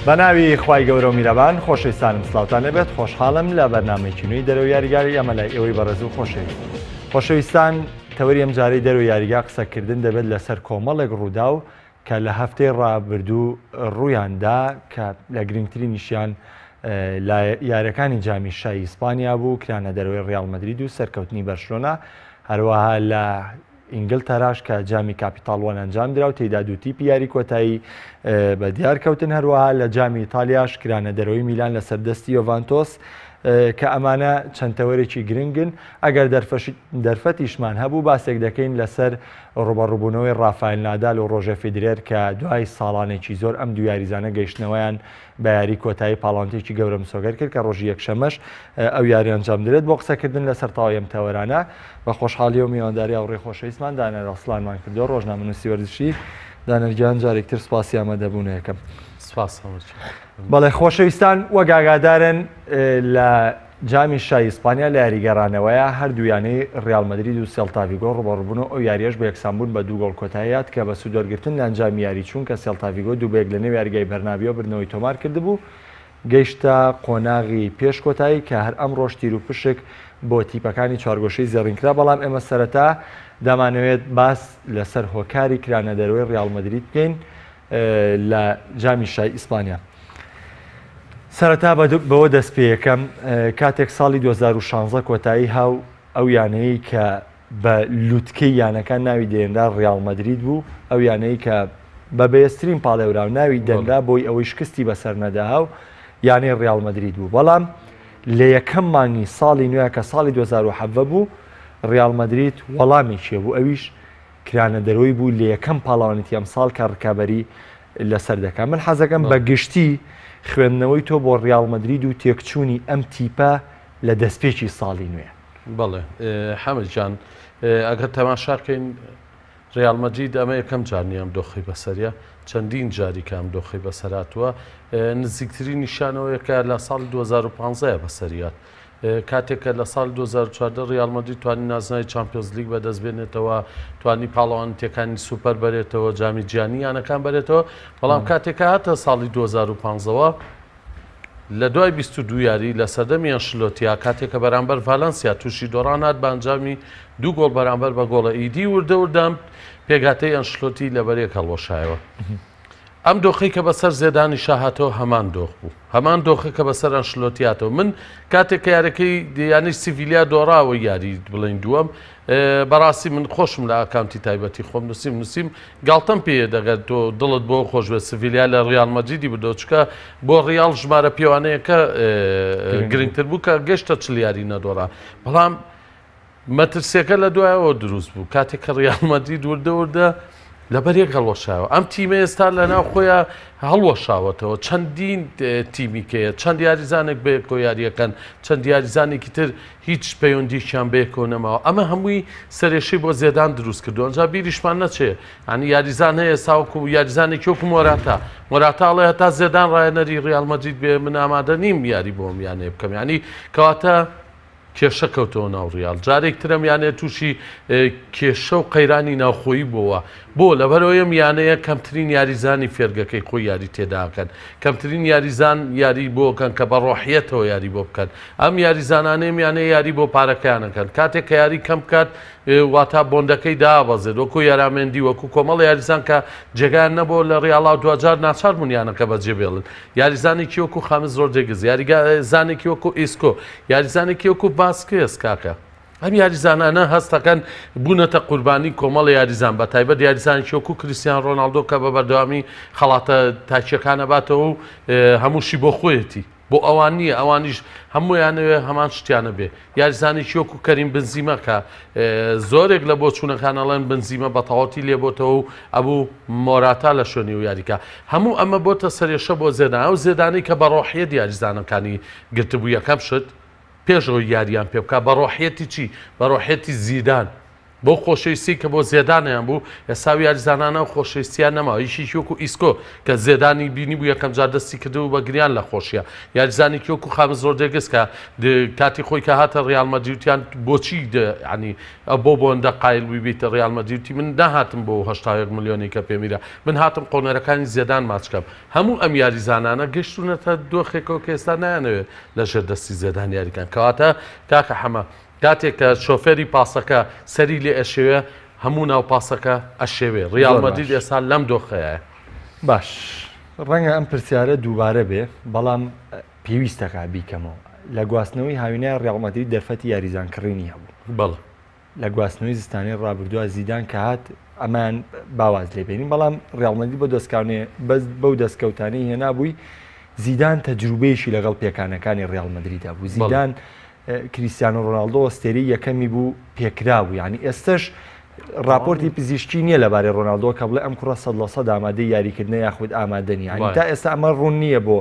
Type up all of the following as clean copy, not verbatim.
بە ناوی خوای گەورە و میرەبان خۆشەویستانم سلااوتان لەبێت خۆشحاڵم لە بەرنامەیەکی نوێی دەرەوە یاریگاری ئەمە لای ئێوەی بەڕێز و خۆشەویستان تەوەری ئەم جارەی دەرەوە یاریگا قسەکردن دەبێت لەسەر کۆمەڵێک ڕوودا و کە لە هەفتەی ڕابردوو ڕوویاندا کە لە گرنگترینیشیان یاریەکانی جامی شای ئیسپانیا بوو کرانە دەرەوەی ڕیال مەدرید و سەرکەوتنی بەرشلۆنا هەروەها لە ئینگلتەراش کە جامی کاپیتاڵوان ئەنجام درا و تێیدا دوو تیپی یاری کۆتایی بە دیارکەوتن هەروەها لە جامی ئیتالیاش کرانە دەرەوەی میلان لە سەردەستی یۆڤانتۆس کە ئەمانە چەند تەوەرێکی گرنگن ئەگەر دەرفەتیشمان هەبوو باسێک دەکەین لەسەر ڕوبەڕووبوونەوەی ڕافایل نادال و ڕۆژە فیدرێر کە دوای ساڵانێکی زۆر ئەم دوو یاریزانە گەیشتنەوەیان بە یاری کۆتایی پاڵانتێکی گەورە مسۆگەر کرد کە ڕۆژی یەکشەمەش ئەو یاری ئەنجام درێت بۆ قسەکردن لەسەر تەواوی ئەم تەوەرانە بە خۆشحاڵی و میوانداری ئەوڕێی خۆشەویستمان دانەر ئەسڵانمان کردو ڕۆژنامەنووسی وەرزشی دانەرگیان جارێکتر سپاسی ئامادەبوونە یەکەم. بەڵێ خۆشەویستان وەک ئاگادارن لە جامی شای ئیسپانیا لە یاریگەڕانەوەیە هەردوویانەی ڕیال مەدرید و سێلتا ڤیگۆ ڕوبەڕووبوون ئەو یاریەش بە یەکسانبوون بە دوو گۆڵ کۆتاییات کە بە سوودوەرگرتن لە ئەنجامی یاری چوون کە سێلتا ڤیگۆ دووبەیەک لە نێو یاریگای بەرنابیۆ برنەوەی تۆمار کردبوو گەیشتە قۆناغی پێش کۆتایی کە هەر ئەم ڕۆژ تیر و پشک بۆ تیپەکانی چوارگۆشەی زێڕینکرا بەڵام ئێمە سەرەتا دەمانەوێت باس لەسەر هۆکاری کرانە دەرەوەی ڕیال مەدرید بکەین لە جامی شای ئیسپانیا. سەرەتا بەوە دەست پێ یەکەم کاتێک ساڵی 2016 کۆتایی هاو ئەو یانەیە کە بە لووتکەی یانەکان ناوی دێنرا ڕیال مەدرید بوو ئەو یانەیە کە بە بەهێزترین پاڵێورا و ناوی دەنرا بۆی ئەوەی شکستی بەسەر نەداها و یانەی ڕیال مەدرید بوو بەڵام لە یەکەم مانگی ساڵی نوێ کە ساڵی 2017 بوو ڕیال مەدرید وەڵامێکیە بوو ئەویش کرانە دەرەوەی بوو لە یەکەم پاڵەوانێتی ئەمساڵ کە ڕکابەری لەسەر دەکات. من حەزەکەم بە گشتی خوێندنەوەی تۆ بۆ ڕیال مەدرید و تێکچوونی ئەم تیپە لە دەستپێکی ساڵی نوێ. بەڵێ حەمد جان ئەگەر تەماشاکەین ڕیال مەدرید ئەمە یەکەم جارنی ئەم دۆخی بەسەریە چەندین جاری کە ئەم دۆخی بەسەراتوە نزیکترین نیشانەوەیەکە لە ساڵی 2015 بەسەریات کاتێککە لە ساڵ 2014 ڕیال مەدرید توانی نازناوی چامپیۆنز لیگ بەدەستبێنێتەوە توانی پاڵەوانتیەکانی سوپەر بەرێتەوە جامی جیانی یانەکان بەرێتەوە بەڵام کاتێکە هاتە ساڵی 2015ەوە لە دوای 22 یاری لە سەردەمی ئەنشلۆتیا کاتێککە بەرامبەر ڤالەنسیا تووشی دۆڕان هات بە ئەنجامی دوو گۆڵ بەرامبەر بە گۆڵە ئیدی وردەوردەم پێگاتەی ئەنشلۆتی لەبەرێک هەڵوەشایەوە. ئەم دۆخی کە بەسەر زێدانی شاهاتەوە هەمان دۆخ بوو هەمان دۆخی کە بەسەر ئەنشلۆتیاتەوە من کاتێک کە یارەکەی دیانی سیڤیلیا دۆڕاوە یاری بڵین دووەم بەڕاستی من خۆشم لە ئاکاونتی تایبەتی خۆم نووسیم گاڵتەم پێ دەگەر تۆ دڵت بۆ خۆش بێت سیڤیلیا لە ڕیال مەدریدی بدۆچکە بۆ ڕیال ژمارە پێوانەیەکە گرنگتر بوو کە گەشتە چل یاری نەدۆڕا بەڵام مەترسیەکە لە دوایەوە دروست بوو کاتێک کە ڕیال مەدرید وردە لەبەرێک هەڵوەشاوە ئەم تیمە ئێستا لە ناو خۆیان هەڵوەشاوەتەوە چەندین تیمیکەیە چەند یاریزانێک بەیەکۆ یاریەکەن چەند یاریزانێکی تر هیچ پەیوەندیشیان بەیەکۆ نەماوە ئەمە هەمووی سەرێشەی بۆ زێدان دروست کردو ئەنجا بیریشمان نەچێ ئەنی یاریزان هەیە ساوکو یاریزانێکی وەکو مۆراتاڵێ هەتا زێدان ڕایەنەری ڕیال مەدرید بێ من ئامادە نیم یاری بۆم یانێ بکەم ینی کەواتە کێشە کەوتەوە ناو ڕیال جارێک ترم یانێ تووشی کێشە و قەیرانی ناوخۆیی بووە بۆ لەبەرەوەی یانەیە کەمترین یاریزانی فێرگەکەی خۆی یاری تێداکەن کەمترین یاریزان یاری بۆکەن کە بە ڕۆحیەتەوە یاری بۆ بکەن ئەم یاریزانانەیە یانەیە یاری بۆ پارەکەیانەکەن کاتێک کە یاری کەم بکات واتا بۆندەکەی دابەزێت وەکو یارامێندی وەکو کۆمەڵ یاریزان کە جێگان نەبوو لە ڕیاڵا دوجار ناچار بوون یانەکە بەجێ بێڵن یاریزانێکی وەکو خامز ڕۆدێگز یاریزانێکی وەکو ئیسکۆ یاریزانێکی وەکو باسکێس کاکە ئەم یاریزانانە هەستەکەن بوونەتە قوربانی کۆمەڵ یاریزان بە تایبەت یاریزانێکی وەکو کریستیان ڕۆناڵدۆ کە بە بەردەوامی خەڵاتە تاچیەکانە باتەوە و هەمووشی بۆ خۆیەتی بۆ ئەوان نییە ئەوانیش هەمویانەوێ هەمان شتیانە بێ یاریزانێکی وەکو کەریم بنزیمە کە زۆرێک لە بۆ چوونەکانەڵێن بنزیمە بە تەواوەتی لێبۆتەوە و ئەبوو مۆراتا لە شوێنی و یاریکە هەموو ئەمە بۆتە سەرێشە بۆ زێدان ئەو زێدانەی کە بە ڕۆحیەت یاریزانەکانی گرتبوو یەکەم شت پێشەوەی یاریان پێ بکە بە ڕۆحیەتی چی بە ڕۆحیەتی زیدان بۆ خۆشەویستی کە بۆ زێدانیان بوو ئێستا یاریزانانە و خۆشەویستیان نەما هیچی وەکو ئیسکۆ کە زێدانی بینی بوو یەکەم جار دەستی کردو بە گریان لە خۆشیە یاریزانی وەکو خامس ڕۆدرێگس کە کاتی خۆی کە هاتە ڕیال مەدریدیان بۆچی ینی بۆ بۆندە قایل بیتە ڕیال مەدریدی من نهاتم بۆ 8 ملیۆنی کە پێمیرە من هاتم قۆنەرەکانی زێدان ماچکەم هەموو ئەم یاریزانانە گەشتونەتە دۆخێکەوە کە ئێستا نایانەوێت لە ژێر دەستی زێدان یاریکان کەواتە کاکە حەمە کاتێک کە شۆفێری پاسەکە سەری لێ ئەشێوێ هەموو ناو پاسەکە ئەشێوێ ڕیال مەدرید ئێستا لەم دۆخەیە باش ڕەنگە ئەم پرسیارە دووبارە بێ بەڵام پێویستەکە بیکەمەوە لە گواستنەوەی هاوینای ڕیال مەدرید دەرفەتی یاریزانکردنی هەبوو بەڵێ لە گواستنەوەی زستانی ڕابردووە زیدان کە هات ئەمان باواز لێبێنین بەڵام ڕیال مەدرید بۆ دەستکاونێ بەس بەو دەستکەوتانەی هێنابووی زیدان تەجروبەیەشی لەگەڵ پێکانەکانی ڕیال مەدریددا بوو زیدان کریستیانۆ ڕۆناڵدۆ ئەستێری یەکەمی بوو پێکرا بوو ینی ئێستش راپۆرتی پزیشکی نییە لەبارەی ڕۆناڵدۆ کە بڵێ ئەم کوڕە 100% ئامادەی یاریکردنە یاخود ئامادەنی ینی تا ئێستا ئەمە ڕوون نییە بۆ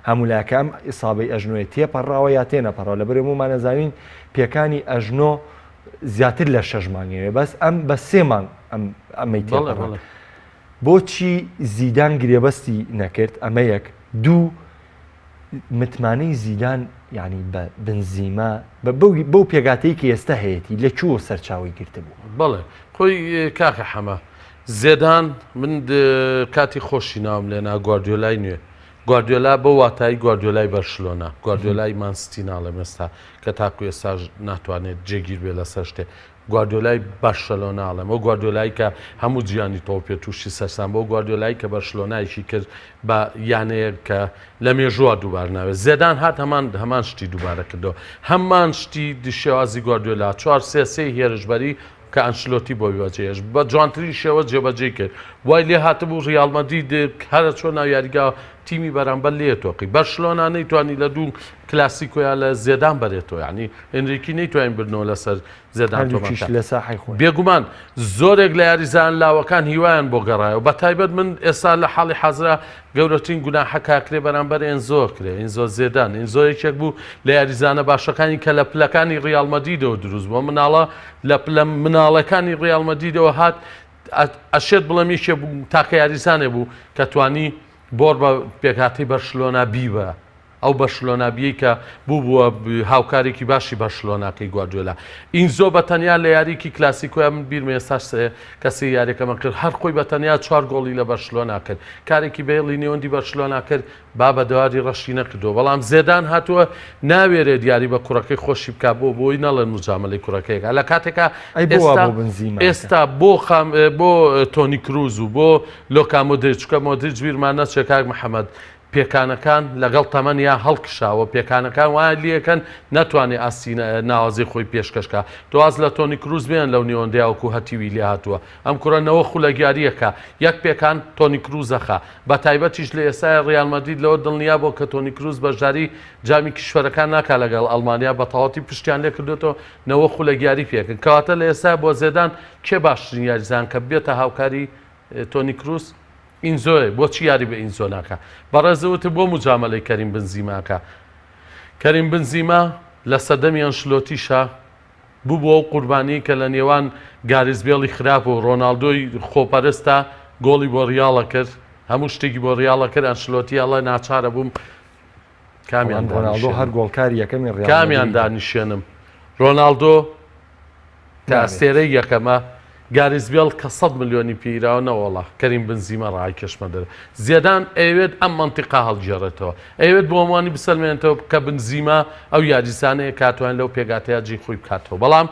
هەمولایەکەم ئیسابەی ئەژنۆی تێپەڕاوە یا تێنەپەڕاوە لەبەرێ ومانەزانین پێکانی ئەژنۆ زیاتر لە 6 مانگەوێ بەس ئەم بە 3 مانگ ئەمەی تێپەڕاوە بۆچی زیدان گرێبەستی نەکرد ئەمە یەک دوو متمانەی زیدان ینی بە بنزیمە بەو پێگاتەی کە ئێستا هەیەی لە کووە سەرچاوی گرتە بوو بەڵێ خۆی کاکە حەمە زێدان من کاتی خۆشی ناوم لێنا گواردیۆلای نوێ گواردیۆلا بە واتایی گواردیۆلای بەرشلۆنا گواردیۆلای مانستی ناڵێم ئێستا کە تاکو ئێستا ناتوانێت جێگیر بێ لەسەر شتێ گواردیۆلای بەرشلۆناڵێم ئەو گواردیۆلای کە هەموو جیانی تۆ پێ تووشی سەرسان بۆ گواردیۆلای کە بەرشلۆنایشی کرد بە یانەیە کە لە مێژووە دووبار ناوێت زێدان هات هەمان شتی دووبارە کردەوە هەمان شتی شێوازی گواردیۆلا 4-3 هێرشبەری کە ئەنشلۆتی بۆی وەجێش بە جوانترین شێوە جێبەجێ کرد وای لێ هاتبوو ڕیال مەدرید هەرە چۆن ناو یاریگا تیمی بەرامبەر لێ تۆقی بەرشلۆنا نەیتوانی لە دوو کلاسیکۆیان لە زێدان بەرێتەوە ینی ئێنریکی نەیتوانین برنەوە لەسەر زێدان لە ساحی خۆی بێگومان زۆرێک لە یاریزان لاوەکان هیوایان بۆ گەڕایەوە بە تایبەت من ئێستا لە حاڵی حەزرا گەورەترین گوناحەکاکرێ بەرامبەر ئێنزۆ کرێ ئێنزۆ زێدان ئێنزۆ یەکێک بوو لە یاریزانە باشەکانی کە لە پلەکانی ڕیال مەدریدەوە دروست بووە مناڵە لە پلە مناڵەکانی ڕیال مەدریدەوە هات ئەشێت بڵێم یەکێ بوو تاکە یاریزانێ بوو کە توانی بۆر بە پێکهاتی بەرشلۆنا بیبە ئەو بەرشلۆنابیەی کە بوو بووە هاوکارێکی باشی بەرشلۆناکەی گواردیۆلا ئین زۆ بە تەنیا لە یاریکی کلاسیکۆیان من بیرمە ئێستاش کەسی یاریەکەمە کرد هەر خۆی بە تەنیا 4 گۆڵی لە بەرشلۆنا کرد کارێکی بێڵی نێوەندی بەرشلۆنا کرد با بە دەواری ڕەشی نەکردەوە بەڵام زێدان هاتووە ناوێرێ دیاری بە کوڕەکەی خۆشی بکە بۆی نەڵێن مجاملەی کوڕەکەیەکە لە کاتێکە ئێستا بۆ تۆنی کروز و بۆ لۆکا مۆدریچ چکە مۆدریچ بیرمان نەچێت کاک محەممەد پێکانەکان لەگەڵ تەمەنیا هەڵکشاوە پێکانەکان وایە لیەکەن ناتوانێت ئاسی ناوازی خۆی پێشکەشکە تواز لە تۆنی کروز بێن لەو نیۆندیاوەکو هەتیوی لێ هاتووە ئەم کوڕەنەوە خولەگیاریەکە یەک پێکان تۆنی کروزەخە بە تایبەتیش لە ئێسای ڕیال مەدرید لەوە دڵنیا بۆ کە تۆنی کروز بەشداری جامی کشوەرەکان ناکا لەگەڵ ئەڵمانیا بە تەواتی پشتیان لێ کردێتەوە نەوە خولەگیاری پێکن کەواتە لە ئێستا بۆ زێدان کێ باشترین یاریزان کە بێتە هاوکاری تۆنی کروز ئینزۆی بۆچی یاری بە ئینزۆ ناکە بەڕێزەوتە بۆ مجاملەی کەریم بنزیماکە کەریم بنزیما لە سەدەمی ئەنشلۆتیشە بوو بۆ ئەو قوربانی کە لە نێوان گاریزبێڵی خراپ و ڕۆناڵدۆی خۆپەرستە گۆڵی بۆ ڕیاڵە کرد هەموو شتێکی بۆ ڕیاڵە کرد ئەنشلۆتی ئەڵێ ناچارە بووم کامیان ڕۆناڵدۆ هەر گۆڵکاری یەکەمی ڕیاڵ کامیان دانیشێنم ڕۆناڵدۆ کە ئەستێرەی یەکەمە گاریزبێڵ کە 100 ملیۆنی پیراوە نەوەڵە کەریم بنزیمە ڕای کەشمە دەر زیێدان ئەوێت ئەم منتیقا هەڵگێڕێتەوە ئەوێت بۆ ئەموانی بسەلمێنێتەوە کە بنزیمە ئەو یاریزانەیە کاتوان لەو پێگاتەیە جێی خۆی بکاتەوە بەڵام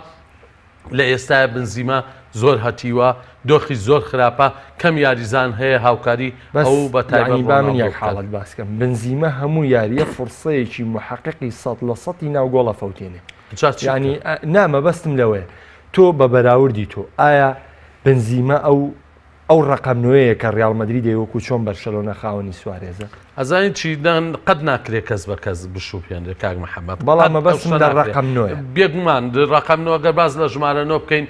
لە ئێستای بنزیمە زۆر هەتیوە دۆخی زۆر خراپە کەم یاریزان هەیە هاوکاری ئەو بە تایبەت با من یەک حاڵەت باسکەم بنزیمە هەموو یاریە فرسەیەکی محققی 100% ناو گۆڵە فەوتێنێ ینی نامە بەستم لەوەیە تۆ بە بەراوردی تۆ ئایا بنزیمە ئەو ڕقەمنوەیە کە ڕیال مەدرید دەیوەکو چۆن بەرشەلۆنە خاوەنی سوارێزە ئەزانین چی قەت ناکرێت کەس بە کەس بشوپێنرێت کاک محەممەد بەڵام مەبەستم لە ڕقەمنوەیە بێگومان ڕقەمنەوە گەر باز لە ژمارەنەوە بکەین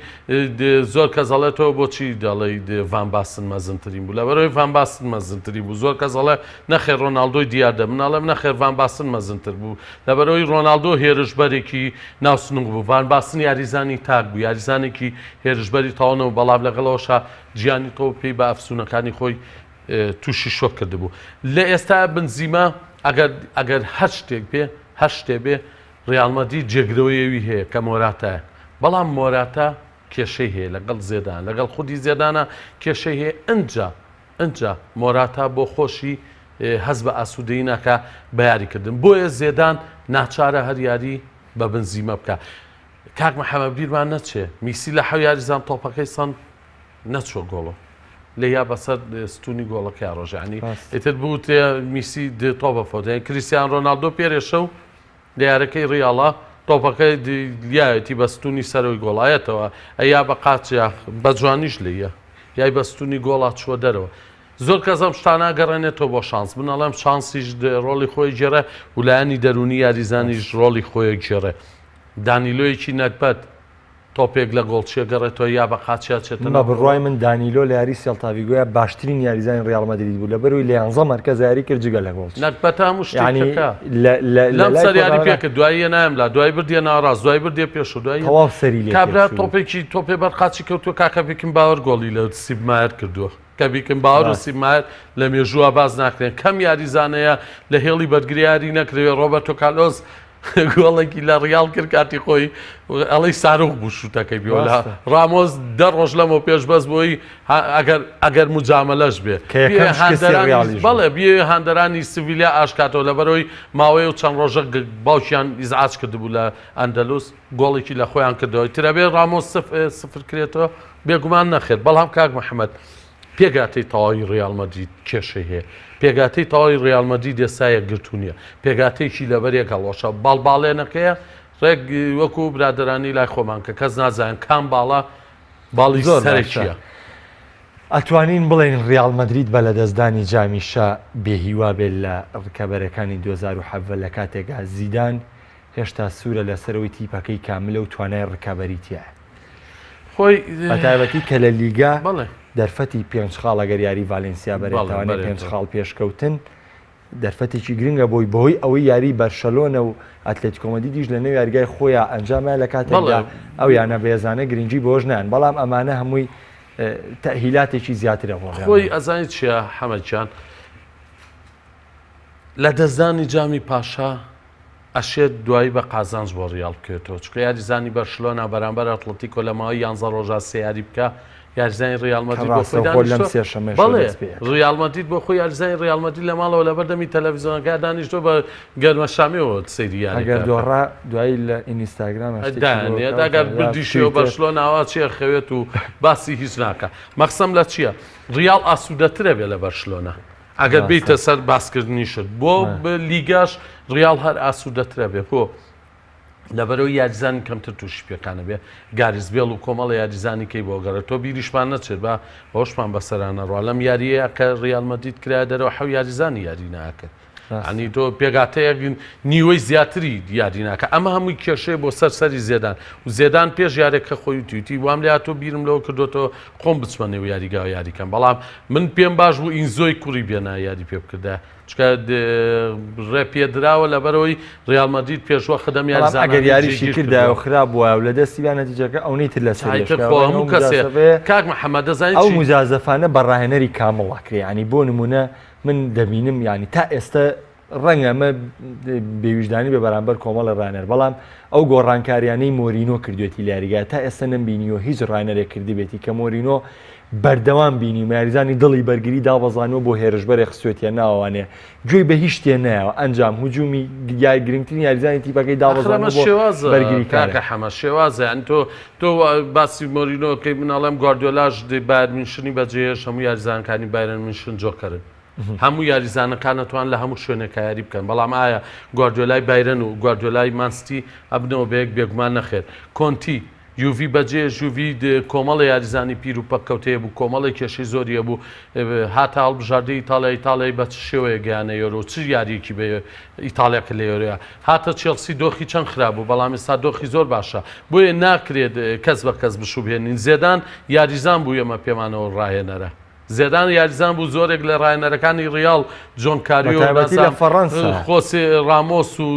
زۆر کەزەڵێتەوە بۆچی دەڵێ ڤان باستن مەزنترین بوو لە بەرەوەی ڤان باستن مەزنتری بوو زۆر کەزەڵێ نەخێر ڕۆناڵدۆی دیاردە مناڵم نەخێر ڤان باستن مەزنتر بوو لە بەرەوەی ڕۆناڵدۆ هێرشبەرێکی ناوسنگ بوو ڤان باستن یاریزانی تاک بوو یاریزانێکی هێرشبەری تاوانەوە بەڵام لەگەڵەوەشا گیانی تۆ پێی بە ئەفسونەکانی خۆی تووشی شۆک کرده بوو لە ئێستا بنزیمە ئەگەر هەر شتێ بێ ڕیال مەدرید جێگرەوەیەوی هەیە کە مۆراتایە بەڵام مۆراتە کێشەی هەیە لەگەڵ زێدان لەگەڵ خودی زێدانە کێشەی هەیە ئەنجا مۆراتا بۆ خۆشی هەز بە ئاسوودەیی ناکە بە یاریکردن بۆیە زێدان ناچارە هەر یاری بە بنزیمە بکە کاک محەممەد بیرمان نەچێ میسی لە حەو یاریزان تۆپەکەی سەند نەچۆ گۆڵۆ لە یا بەسەر ستونی گۆڵەکە ڕۆژانی ئێتر بوو تێ میسی تۆ بەفۆتە کریسیان ڕۆناڵدۆ پێرێشە و لە یارەکەی ڕیاڵە تۆپەکەی دیایەتی بە ستونی سەرۆی گۆڵایەتەوە ئەیا بە قاچیا بە جوانیش لێیە یای بە ستونی گۆڵات چوە دەرەوە زۆر کەسم شتانە گەڕێنێتەوە بۆ شانس بنەڵێم شانسیش ڕۆڵی خۆی گێڕە ولایانی دەرونی یاریزانیش ڕۆڵی خۆی گێڕێ دانیلۆیەکی نەکبەت تۆپێک لە گۆڵچیە گەڕێتەوە یا بە قاچیا چێتە بە بڕای من دانیلۆ لە یاری سێڵتاڤیگۆیە باشترین یاریزانی ڕیال مەدرید بوو لە بەروی لە 11 مەرکەز یاری کرد جگە لە گۆڵچ نەکبەت هەموو شتێکەکە لەم سەر یاری پێکە دواییە نایم لا دوای بردیە ناڕاست دوای بردێ پێش و دوای تەواو سەری لێ کابرا تۆپێ بەرقاچی کەوتووە کاکە بێکم باوەڕ گۆڵی لە سیبمایر کردووە کە بیکەم باوەڕ و سیبمایر لە مێژووە باز ناکرێن کەم یاریزانەیە لە هێڵی بەرگریاری نەکرێت ڕۆبەرتۆ کارلۆس گۆڵێکی لە ڕیال کرد کاتی خۆی ئەڵی سارۆخ بوو شوتەکەی بیۆلا ڕامۆز دە ڕۆژ لەمەوە پێش بەس بۆی ئەگەر مجامەلەش بێ بەڵێ بێ هاندەرانی سڤیلیا ئاشکاتەوە لە بەرەوەی ماوەی و چەند ڕۆژە باوکیان ئیزعاج کردبوو لە ئەندەلوس گۆڵێکی لە خۆیان کردەوەی ترە بێ ڕامۆز سفر کرێتەوە بێگومان نەخێت بەڵام کاک محەممەد پێگاتەی تەواوی ڕیال مەدرید کێشەی هەیە پێگاتەی تەواوی ڕیال مەدرید ئێستایە گرتوونیە پێگاتەیەکی لەبەرێکە لۆشە باڵێنەکەیە ڕێک وەکو برادرانی لای خۆمان کە کەس نازانن کام باڵی سەرێکیە ئەتوانین بڵێن ڕیال مەدرید بە لە دەستدانی جامیشە بێهیوا بێت لە ڕکەبەرەکانی 2007 لە کاتێکا زیدان هێشتا سوورە لەسەرەوەی تیپەکەی کاملە و توانای ڕکەبەریتیە خۆی بەتایبەتی کە لە لیگا دەرفەتی پێنج خاڵ ئەگەر یاری ڤالنسیا بەرێتوانێت پێنج خاڵ پێشکەوتن دەرفەتێکی گرنگە بۆی ئەوەی یاری بەرشەلۆنە و ئەتلێتیکۆ مەدریدیش لە نێو یاریگای خۆیان ئەنجامە لە کاتێکدا ئەو یانە بێزانە گرنگی بۆش نیان بەڵام ئەمانە هەمووی تەهیلاتێکی زیاترە بۆ خۆی ئەزانیت چیە حەمەدجان لە دەستدانی جامی پاشا ئەشێت دوایی بە قازانج بۆ ڕیال بکرێتەوە چکە یاریزانی بەرشلۆنا بەرامبەر ئەتلەتیکۆ لە ماوەی 11 ڕۆژە سێ یاری بکە یاریزانی ڕیال مەدرید بۆ خۆی ڕیال مەدرید بۆ خۆی یاریزانی ڕیال مەدرید لە ماڵەوە لە بەردەمی تەلەڤیزیۆنەکە دانیشتۆ بە گەرمەشامیەوە سەیری یاری ئەگەر دۆڕا دوایی لە ئینستاگرام ئەگەر بردیشەوە بەرشلۆنا ئاوا چیە خەوێت و باسی هیچ ناکە مەقسەم لە چییە ڕیال ئاسوودەترە بێ لە بەرشلۆنا ئەگەر بیتە سەر باسکردنیشت بۆ لیگاش ڕیال هەر ئاسوودەترە بێ بۆ لەبەرەوەی یاریزانی کەمتر تووشی پێکانە بێ گاریزبێڵ و کۆمەڵە یاریزانی کەی بۆ گەڕێت تۆ بیریشمان نەچێت بە هۆشمان بەسەرانە ڕوا لەم یاریەیە کە ڕیال مەدرید کرا دەرەوە حەو یاریزانی یاری ناکرد ئەنی تۆ پێگاتەیە نیوەی زیاتری یاری ناکە ئەمە هەمووی کێشەیە بۆ سەری زێدان و زێدان پێش یارێکە خۆی تویتی وام لە تۆ بیرم لەوە کردوەوە خۆم بچمە نێو یاریگا و یاریکەم بەڵام من پێم باش بوو ئینزۆی کوڕی بێنە یاری پێ بکردا چکە ڕێ پێدراوە لەبەرەوەی ڕیال مەدرید پێشوە خدەم ئەگەر یاریشی کردایە خراپ بووە و لە دەستی بیان نەتیجەکە ئەوەی تر لە هەموو کەسێ کاک محەممەد دەزانیت ئەو مجازەفانە بەڕاهێنەری کامڵاکرێ ینی بۆ نمونە من دەبینم ینی تا ئێستا ڕەنگە ئەمە بێویژدانی بە بەرامبەر کۆمەڵە ڕانەر بەڵام ئەو گۆڕانکاریانەی مۆرینۆ کردوێتی لە تا ئێستا نەمبینیوە هیچ ڕانەرێک کردی بێتی کە مۆرینۆ بەردەوام بینی یاریزانی دڵی بەرگری دابەزانەوە بۆ هێرشبەرێک خسوێتیە ناوانێ گوێی بە هیچ شتێ نایەوە ئەنجام هجومی گرنگترین یاریزانی تیپەکەی دابەزانەوە بەرگری کاکە حەمە شێوازە ئەن تۆ باسی مۆرینۆکەی مناڵم گواردیۆلاش بایرن میونشنی بەجێهێش هەموو یاریزانەکانی بایرن میونشن جۆکەرن هەموو یاریزانەکانەتوان لە هەموو شوێنێک یاری بکەن بەڵام ئایا گواردیۆلای بایرن و گواردیۆلای مانستی ئەبنەوە بەیەک بێگومان نەخێت کۆنتی یوڤی بەجێ ژووی کۆمەڵی یاریزانی پیر و پەککەوتەیە بوو کۆمەڵی کێشەی زۆریە بوو هاتە هەڵبژاردەی ئیتاڵیای بە چ شێوەیە گەیانە یۆرۆ چ یاریەکی بە ئیتالیا کە لە یۆرەیە هاتە چێلسی دۆخی چەند خراپ بوو بەڵام ئێستا دۆخی زۆر باشە بۆیە ناکرێت کەس بە کەس بشوبێنین زێدان یاریزان بوو ئێمە پێمانەوە ڕاهێنەرە زێدان یاریزان بوو زۆرێک لە ڕاهێنەرەکانی ڕیاڵ جۆن کاریۆ خۆسێ ڕامۆس و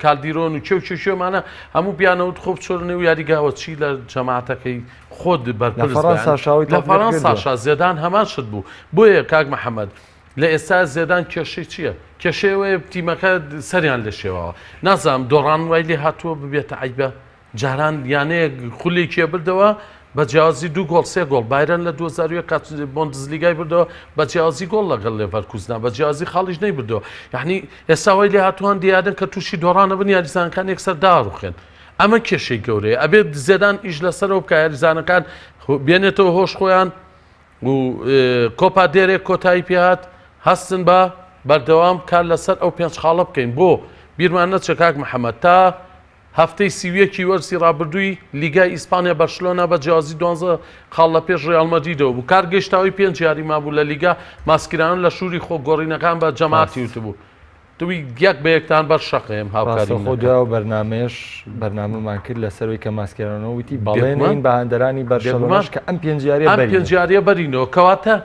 کالدیرۆن و کێوکێشێمانە هەموو پیانەوت خۆ چۆرنێ و یاریگاوە چی لە جەماعەتەکەی خۆت لە فەڕەنساشا زێدان هەمان شت بوو بۆیە کاک محەممەد لە ئێستا زێدان کێشەی چییە؟ کێشەوەی تیمەکە سەریان لە شێوەوە نازانم دۆڕان وای لێ هاتووە ببێتە عیبە جاران یانەیە خولێکیە بردەوە بە جیازی 2 گۆڵ 3 گۆڵ بایرن لە 2001 بۆندزلیگای بردەوە بە جیازی گۆڵ لەگەڵ لێڤەرکوزنا بە جیازی خاڵیش نەیبردەوە یعنی ئێستا وای لێ هاتووان دیادن کە تووشی دۆڕانە بن یاریزانەکان یەکسەر داڕوخێن ئەمە کێشەی گەورەیە ئەبێت زێدان ئیش لەسەرەوە بکە یاریزانەکان بێنێتەوە هۆش خۆیان و کۆپا دێرێک کۆتایی پێهات هەستن بە بەردەوام کار لەسەر ئەو پێنج خاڵە بکەین بۆ بیرمان نەچێ کاک محەممەد تا هەفتەی سیویەکی وەرسی ڕابردووی لیگای ئیسپانیا بەرشلۆنا بە جیازی 12 خاڵ لە پێش ڕێال مەدریدەوە بوو کار گەشتاوی 5 یاری مابوو لە لیگا ماسکران لە شووری خۆگۆڕینەکان بە جەماعەتی وتبوو دوی یەک بە یەکتان بەر شەقەیەم هاوکاری خۆدا و بەرنمەیەش بەرنامەمان کرد لەسەرەوەی کە ماسکرانەوە وتی بەڵێنین بەهاندەرانی بەرشەلۆناش کە ئەم پێنجیاریە بەرینەوە کەواتە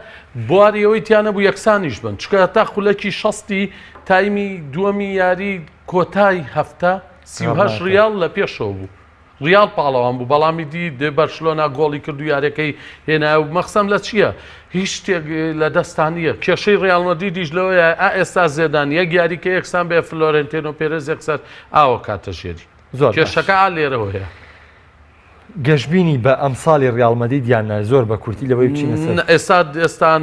بواریەوەی تیانە بوو یەکسانیش بن چکە تا خولەکی شەستی تایمی دووەمی یاری کۆتای هەفتە 38 ریال لە پێشەوە بوو ریال پاڵەوان بوو بەڵامی دی دێ بەرشلۆنا گۆڵی کرد و یارەکەی هێنا و مەخسەم لە چییە؟ هیچ شتێک لە دەستانیە کێشەی ڕیال مەدریدیش لەوەیە ئێستا زێدان یەک یاریکە یەکسان بێ فلۆرنتینۆ پێرێز یەکسەر ئاوە کاتە ژێری زۆر کێشەکە لێرەوەیە گەشتبینی بە ئەمساڵی ڕیال مەدریدیان زۆر بە کورتی لەوەی بچینە ئێستان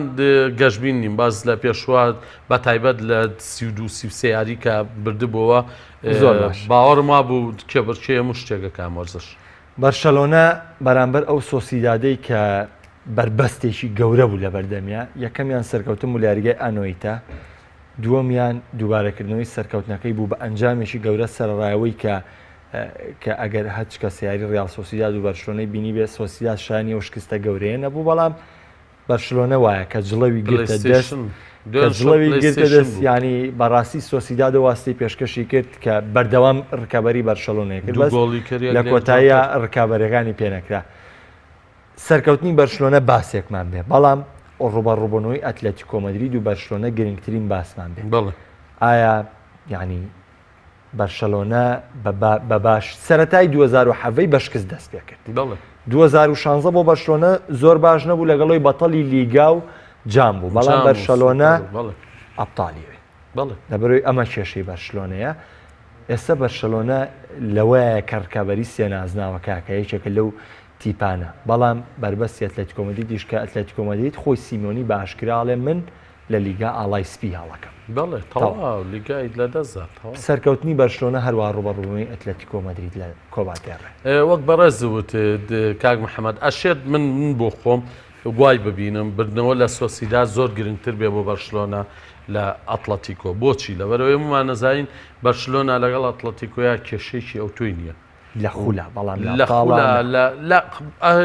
گەشتبین نیم باز لە پێشوە بە تایبەت لە 32 یاری کە بردبووەوە باوەڕ ما بوو کێبرچێ شتێکە کامۆرزش بەرشەلۆنە بەرامبەر ئەو سۆسیدادەی کە بربەستێکی گەورە بوو لە بەردەمیە یەکەمیان سەرکەوتن و یاریگای ئانۆیتا دووەمیان دووبارەکردنەوەی سەرکەوتنەکەی بوو بە ئەنجامێکی گەورە سەرڕایەوەی کە ئەگەر هەچ کە سیاری ڕیال سۆسیداد و بەرشلۆنەی بینی بێ سۆسیداد شانی و شکستە گەورەیە نەبوو بەڵام بەرشلۆنە وایە کە جڵەوی گرتە دەست جڵەوی گرتە دەست ینی بەڕاستی سۆسیداد و واستی پێشکەشی کرد کە بەردەوام ڕکابەری بەرشەلۆنەیە کرد لە کۆتاییە ڕکابەرەکانی پێنەکرا سەرکەوتنی بەرشلۆنە باسێکمان بێ بەڵام ڕوبەڕووبوونەوەی ئەتلێتیکۆ مەدرید و بەرشلۆنە گرنگترین باسمان بێ ئایا ینی بەرشەلۆنە بە باش سەرەتای 2007 بەشکست دەست پێ کرد 2016 بۆ بەرشلۆنە زۆر باش نەبوو لەگەڵەوەی بەتەڵی لیگا و جام بوو بەڵام بەرشەلۆنە ئەبتالیوێ لەبەرەوەی ئەمە کێشەی بەرشلۆنەیە ئێستا بەرشەلۆنە لەوەیە کە ڕکابەری سێنازناوەکە کە یەکێکە لەو تیپانە بەڵام بربەستی ئەتلێتیکۆ مەدریدیش کە ئەتلێتیکۆ مەدرید خۆی سیمۆنی باشکراڵێ من لە لیگا ئاڵای سپی هەڵەکەم لیگای لە دەستات سەرکەوتنی بەرشلۆنە هەروە ڕوبەڕووبوونەوەی ئەتلێتیکۆ مەدرید لە کۆباتێڕێ وەک بەڕێز وت کاک محەممەد ئەشێت من بۆ خۆم گوای ببینم بردنەوە لە سۆسیدا زۆر گرنگتر بێ بۆ بەرشلۆنە لە ئەتلەتیکۆ بۆچی لەبەرەوەی ومان نەزانین بەرشلۆنە لەگەڵ ئەتلەتیکۆیە کێشەیەکی ئەو توی نییە لە خولا بەڵام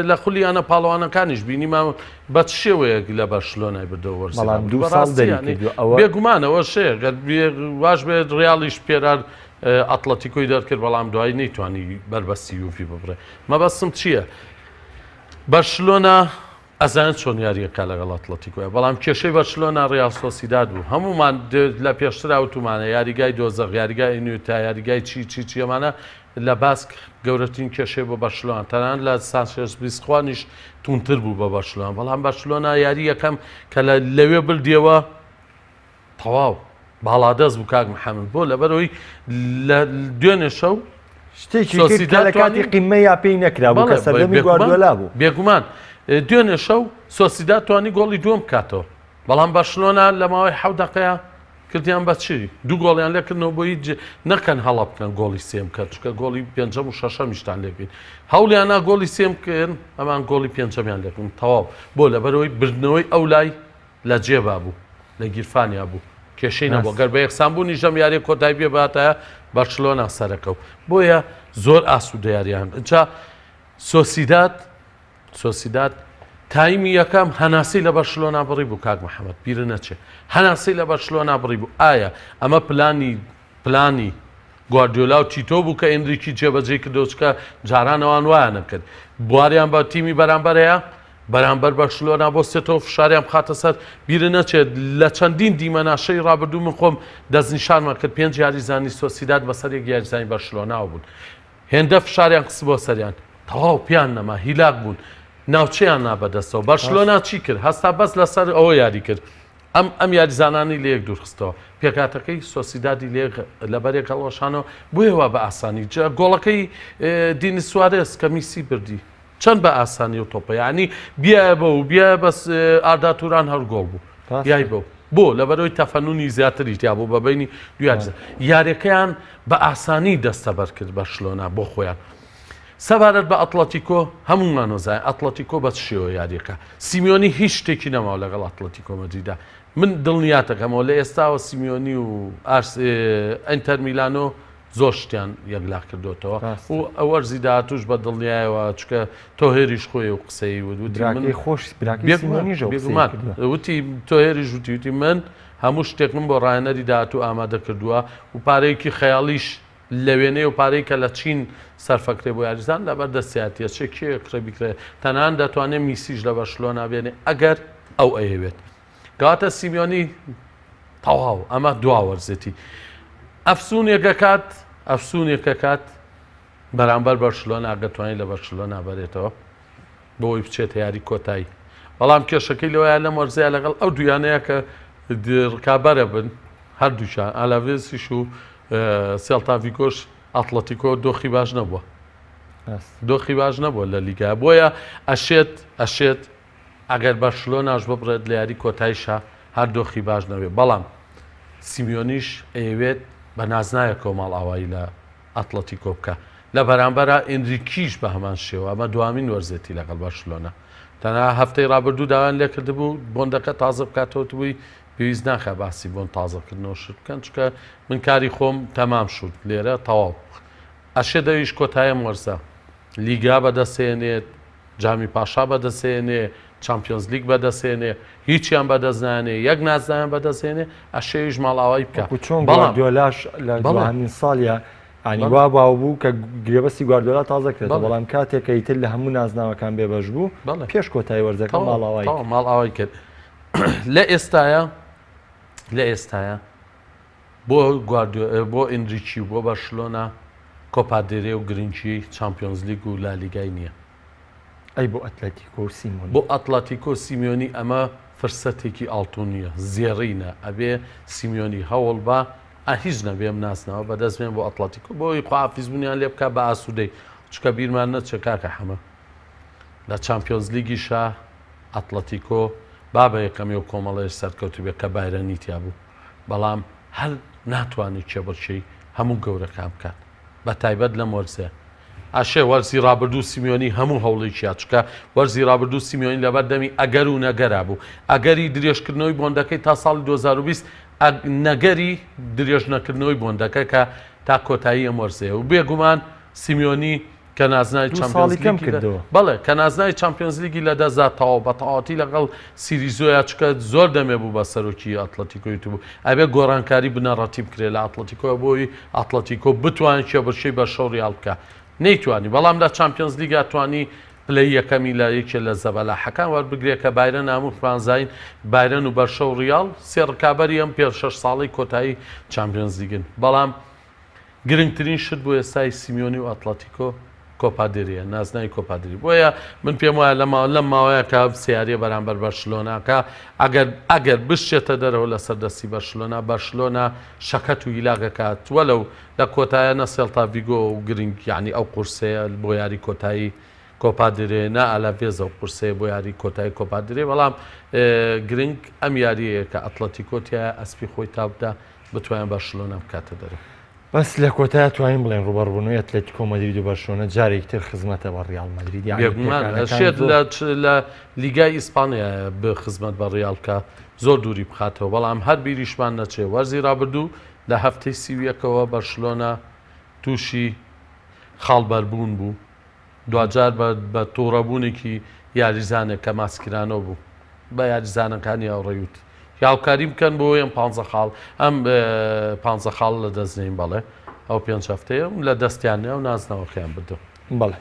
لە خولیانە پاڵەوانەکانیش بینیمە بە شێوەیەک لە بەرشلۆنای بردەوە وەرز بێگومانەوە شێ واش بێت ڕیاڵیش پێرار ئەتلەتیکۆی دەرکرد بەڵام دوای نەیتوانی بربەستی یوفی ببڕێ مەبەستم چییە؟ بەرشلۆنە ئەزان چۆن یاریەکە لەگەڵ ئەتلەتیکۆیە بەڵام کێشەی بەرشلۆنە ڕیال سۆسیداد بوو هەمومان لە پێشترا وتمانە یاریگای دۆزەق یاریگای نیوتا یاریگای چیەمانە لە باسک گەورەترین کێشەی بۆ بەرشلۆنە تەنان لە سانچێز بیسخوانیش تونتر بوو بە بەرشلۆنە بەڵام بەرشلۆنە یاری یەکەم کە لەوێ بردیەوە تەواو باڵادەست بوو کاک محەممەد بۆ لەبەرەوەی لە دوێنێ شەو شتێکی لە کاتی قیممە یا پێی نەکرا بوو کە سەردەمی گواردیۆلا بوو بێگومان دوێنێ شەو سۆسیداد توانی گۆڵی دووەم بکاتەوە بەڵام بەرشلۆنە لە ماوەی 7 دقەیە کردیان بە چی دوو گۆڵیان لێکردنەوە بۆی نەکەن هەڵە بکەن گۆڵی سێم کە چکە گۆڵی پێنجەم و شەشەمیشتان لێکرد هەوڵیانە گۆڵی سێم کردن ئەمان گۆڵی پێنجەمیان لێکردن تەواو بۆ لەبەرەوەی بردنەوەی ئەو لای لە جێبا بوو لە گیرفانیا بوو کێشەی نەبوو گەر بە یەکسانبوونی ژەم یاری کۆتایی بێ باتایە بەرشلۆنە سەرەکەوت بۆیە زۆر ئاسوودە یاریان جا سۆسیداد تایمی یەکەم هەناسی لە بەرشلۆنا بڕی بوو کاک محەممەد بیرە نەچێ هەناسی لە بەرشلۆنا بڕی بوو ئایا ئەمە پلانی گواردیۆلا و تیتۆ بوو کە ئێندریکی جێبەجێ کردۆچکە جارانەوان وایە نەکرد بواریان بە تیمی بەرامبەرەیە بەرامبەر بەرشلۆنا بۆ سێتەوە فشاریان بخاتە سەر بیرە نەچێت لە چەندین دیمەناشەی ڕابردوو من خۆم دەستنیشانمان کرد 5 یاریزانی سۆسیداد بەسەر یەک یاریزانی بەرشلۆناوە بوون هێندە فشاریان قس بۆ سەریان تەواو پیان نەما هیلاک بوون ناوچەیان نابەدەستەوە بەرشلۆنا چی کرد هەستا بەس لەسەر ئەوە یاری کرد ئەم یاریزانانی لە یەک دوورخستەوە پێکاتەکەی سۆسیدادی لەبەرێک هەڵۆشانەوە بۆیەوە بە ئاسانی گۆڵەکەی دینی سوارێز کە میسی بردی چەند بە ئاسانی و تۆپە ینی بیایە بە و بیایە بەس ئارداتوران هەر گۆڵ بوو یای بۆ لەبەرەوەی تەفەنونی زیاتری تیا بوو بەبینی دویاریزە یاریەکەیان بە ئاسانی دەستەبەر کرد بەرشلۆنا بۆ خۆیان سەبارەت بە ئەتڵەتیکۆ هەمومان نۆزای ئەتڵەتیکۆ بە شێوە یاریەکە سیمیۆنی هیچ شتێکی نەماوە لەگەڵ ئەتڵەتیکۆ مەدریدا من دڵنیاتەکەمەوە لە ئێستاوە سیمیۆنی و ئەنتەر میلانۆ زۆر شتیان یەکلا کردوتەوە و ئەوەرزی داهاتوش بە دڵنیایەوە چکە تۆ هێریش خۆی و قسەی وتی تۆ هێریش وتی من هەموو شتێکم بۆ ڕایەنەری داهاتوو ئامادە کردووە و پارەیەکی خەیاڵیش لە وێنەی و پارەی کە لە چین سەرفەکرێ بۆ یاریزان لەبەر دەستیاتیە چێکێ کڕە بیکرێ تەنان دەتوانێت میسیش لە بەرشلۆنا بێنێ ئەگەر ئەو ئەیەوێت کەواتە سیمیۆنی تەواو ئەمە دواوەرزێتی ئەفسونێکە کات بەرامبەر بەرشلۆنا ئەگەتوانێت لە بەرشلۆنا بەرێتەوە بۆی بچێتە یاری کۆتایی بەڵام کێشەکەی لەوەیە لەم وەرزەیە لەگەڵ ئەو دویانەیە کە ڕکابەرە بن هەردووشان ئالەڤێسیش و سێڵتا ڤیگۆش ئەتڵەتیکۆ دۆخی باش نەبووە لە لیگا بۆیە ئەشێت ئەگەر بەرشلۆناش ببڕێت لە یاری کۆتاییشە هەر دۆخی باش نەوێت بەڵام سیمیۆنیش ئەیەوێت بە نازنایە کۆمەڵ ئاوایی لە ئەتڵەتیکۆ بکە لە بەرامبەرە ئێندریکیش بە هەمان شێوە ئەمە دوامین وەرزێتی لەگەڵ بەرشلۆنا تەنها هەفتەی ڕابردوو داوایان لێ کردبوو بۆندەکە تازە بکاتەوە بووی پێویست ناخە باسی بۆن تازەکردنەوە شت بکەن چکە من کاری خۆم تەمام شوت لێرە تەواو ئەشێ دەویش کۆتاییە وەرزە لیگا بەدەستێنێت جامی پاشا بەدەستێنێ چامپیۆنز لیگ بەدەستێنێ هیچیان بەدەستنانێ یەک نازدایان بەدەستێنێ ئەشێویش ماڵاوایی بکە چۆن گواردیۆلاش لە دوانین ساڵیە ئانی وا باو بوو کە گرێبەستی گواردیۆلا تازە کرێتەوە بەڵام کاتێک ئیتر لە هەموو نازناوەکان بێبەش بوو پێش کۆتایی وەرزەکە ماڵاوایی کرد لە ئێستاە بۆ ئیندریکی و بۆ بەرشلۆنا کۆپادێرێ و گرنگی چامپیۆنز لیگ و لالیگای نییە ئەی بۆ ئەتلەتیکۆ سیمیۆنی بۆ ئەتڵەتیکۆ سیمیۆنی ئەمە فرسەتێکی ئاڵتونیە زیێڕینە ئەبێ سیمیۆنی هەوڵ بە هیچ نەبێم ناسنەوە بەدەستێن بۆ ئەتڵەتیکۆ بۆی خواحافیزبوونیان لێ بکە بە ئاسوودەی چکە بیرمان نەچێ کاکە حەمە لە چامپیۆنز لیگیشە ئەتڵەتیکۆ با بە یەکەمی و کۆمەڵێش سەرکەوتو بێت کە بایرەنیتیا بوو بەڵام هەر ناتوانێت کێبڕچەی هەموو گەورەکان بکات بە تایبەت لەم وەرزێ ئاشێ وەرزی ڕابردوو سیمیۆنی هەموو هەوڵێکیا چکە وەرزی ڕابردوو سیمیۆنی لەبەر دەمی ئەگەر و نەگەرا بوو ئەگەری درێژکردنەوەی بۆندەکەی تا ساڵی 2020 نەگەری درێژ نەکردنەوەی بۆندەکە کە تا کۆتایی ئەم وەرزەیە و بێگومان سیمیۆنی کە نازنای بەڵێ کە نازنای چامپیۆنز لیگی لەدەزاتەوە بە تەواتی لەگەڵ سیریزۆیا چکە زۆر دەمێ بوو بە سەرۆکی ئەتڵەتیکۆی تو بوو ئەبێ گۆڕانکاری بنەڕەتی بکرێت لە ئەتڵەتیکۆ بۆی ئەتڵەتیکۆ بتوانێت کێبڕچەی بە شەوڕیال بکە نەیتوانی بەڵام لە چامپیۆنز لیگا توانی پلەی یەکەمی لە یەکێ لە زەبەلاحەکان وەربگرێت کە بایرەن هەموو فرانزاین بایرەن و بەرشە و ڕیال سێ ڕکابەری ئەم پێ 6 ساڵی کۆتایی چامپیۆنز لیگن بەڵام گرنگترین شت بۆ ئێستای سیمیۆنی و ئەتڵەتیکۆ کۆپادێریە نازنای کۆپادری بۆیە من پێم وایە لەم ماوەیە کە سیاریە بەرامبەر بەرشلۆناکە ئەگەر بشتێتە دەرەوە لە سەردەستی بەرشلۆنا شەکەت و هیلاگەکات وەلەو لە کۆتایە نە سێڵتا ڤیگۆ و گرنگ یعنی ئەو قورسەیە بۆ یاری کۆتایی کۆپادرێ نە ئەلاڤێزە و قورسەیە بۆ یاری کۆتایی کۆپادرێ بەڵام گرنگ ئەم یاریەیە کە ئەتڵەتیکۆتیایە ئەسپی خۆی تابدا بتوانێت بەرشلۆنا بکاتە دەرەوە بەس لە کۆتایە توانین بڵێن ڕوبەڕبوونەوەی ئەتلێتیکۆ مەدرید و بەرشلۆنە جارێکتر خزمەتە بە ڕیال مەدرید شێت لە لیگای ئیسپانیا بە خزمەت بە ڕیال بکە زۆر دووری بخاتەوە بەڵام هەر بیریشمان نەچێ وەرزی ڕابردوو لە هەفتەی سیویەکەوە بەرشلۆنا تووشی خاڵبەربوون بوو دوجار بە تووڕەبوونێکی یاریزانێک کە ماسکرانەوە بوو بە یاریزانەکانی هاوڕێوت یاوکاری بکەن بۆ ئەم 5 خاڵ ئەم 5 خاڵ لە دەستنین بەڵێ ئەو 5 هەفتەیە لە دەستیانێ و نازنەوەخیان بدو بەڵێ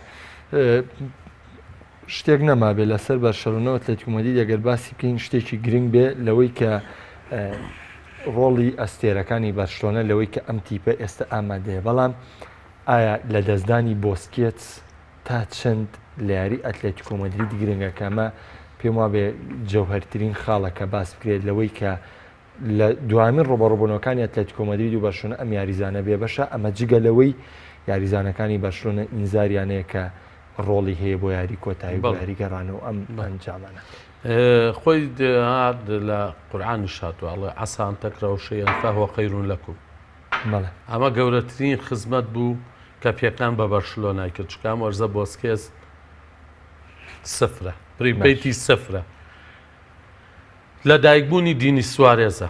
شتێک نەمابێت لەسەر بەرشەلونەوە ئەتلێتیکۆ مەدرید ئەگەر باسی بکەین شتێکی گرنگ بێ لەوەی کە ڕۆڵی ئەستێرەکانی بەرشلۆنە لەوەی کە ئەم تیپە ئێستا ئامادەیە بەڵام ئایا لە دەستدانی بۆسکێت تا چەند لە یاری ئەتلێتیکۆ مەدرید گرنگە کەمە پێم وابێ جەوهەرترین خاڵە کە باس بکرێت لەوەی کە لە دوامین ڕۆبەڕۆبوونەکانی ئەتلێتیکۆ مەدرید و بەرشلۆنە ئەم یاریزانە بێ بەشە ئەمە جگە لەوەی یاریزانەکانی بەرشلۆنە ئینزاریانەیە کە ڕۆڵی هەیە بۆ یاری کۆتایی بۆ یاری گەڕانەوە ئەم ئەنجامانە خۆی هات لە قورعانی شاتوە ئەڵێ عەسان تەکرەو شەیئەن فەهوە خەیرون لەکوم ئەمە گەورەترین خزمەت بوو کە پێکان بە بەرشلۆنای کرد چکام وەرزە بۆسکێز سفرە پریپەیتی سفرە لە دایکبوونی دینی سوارێزە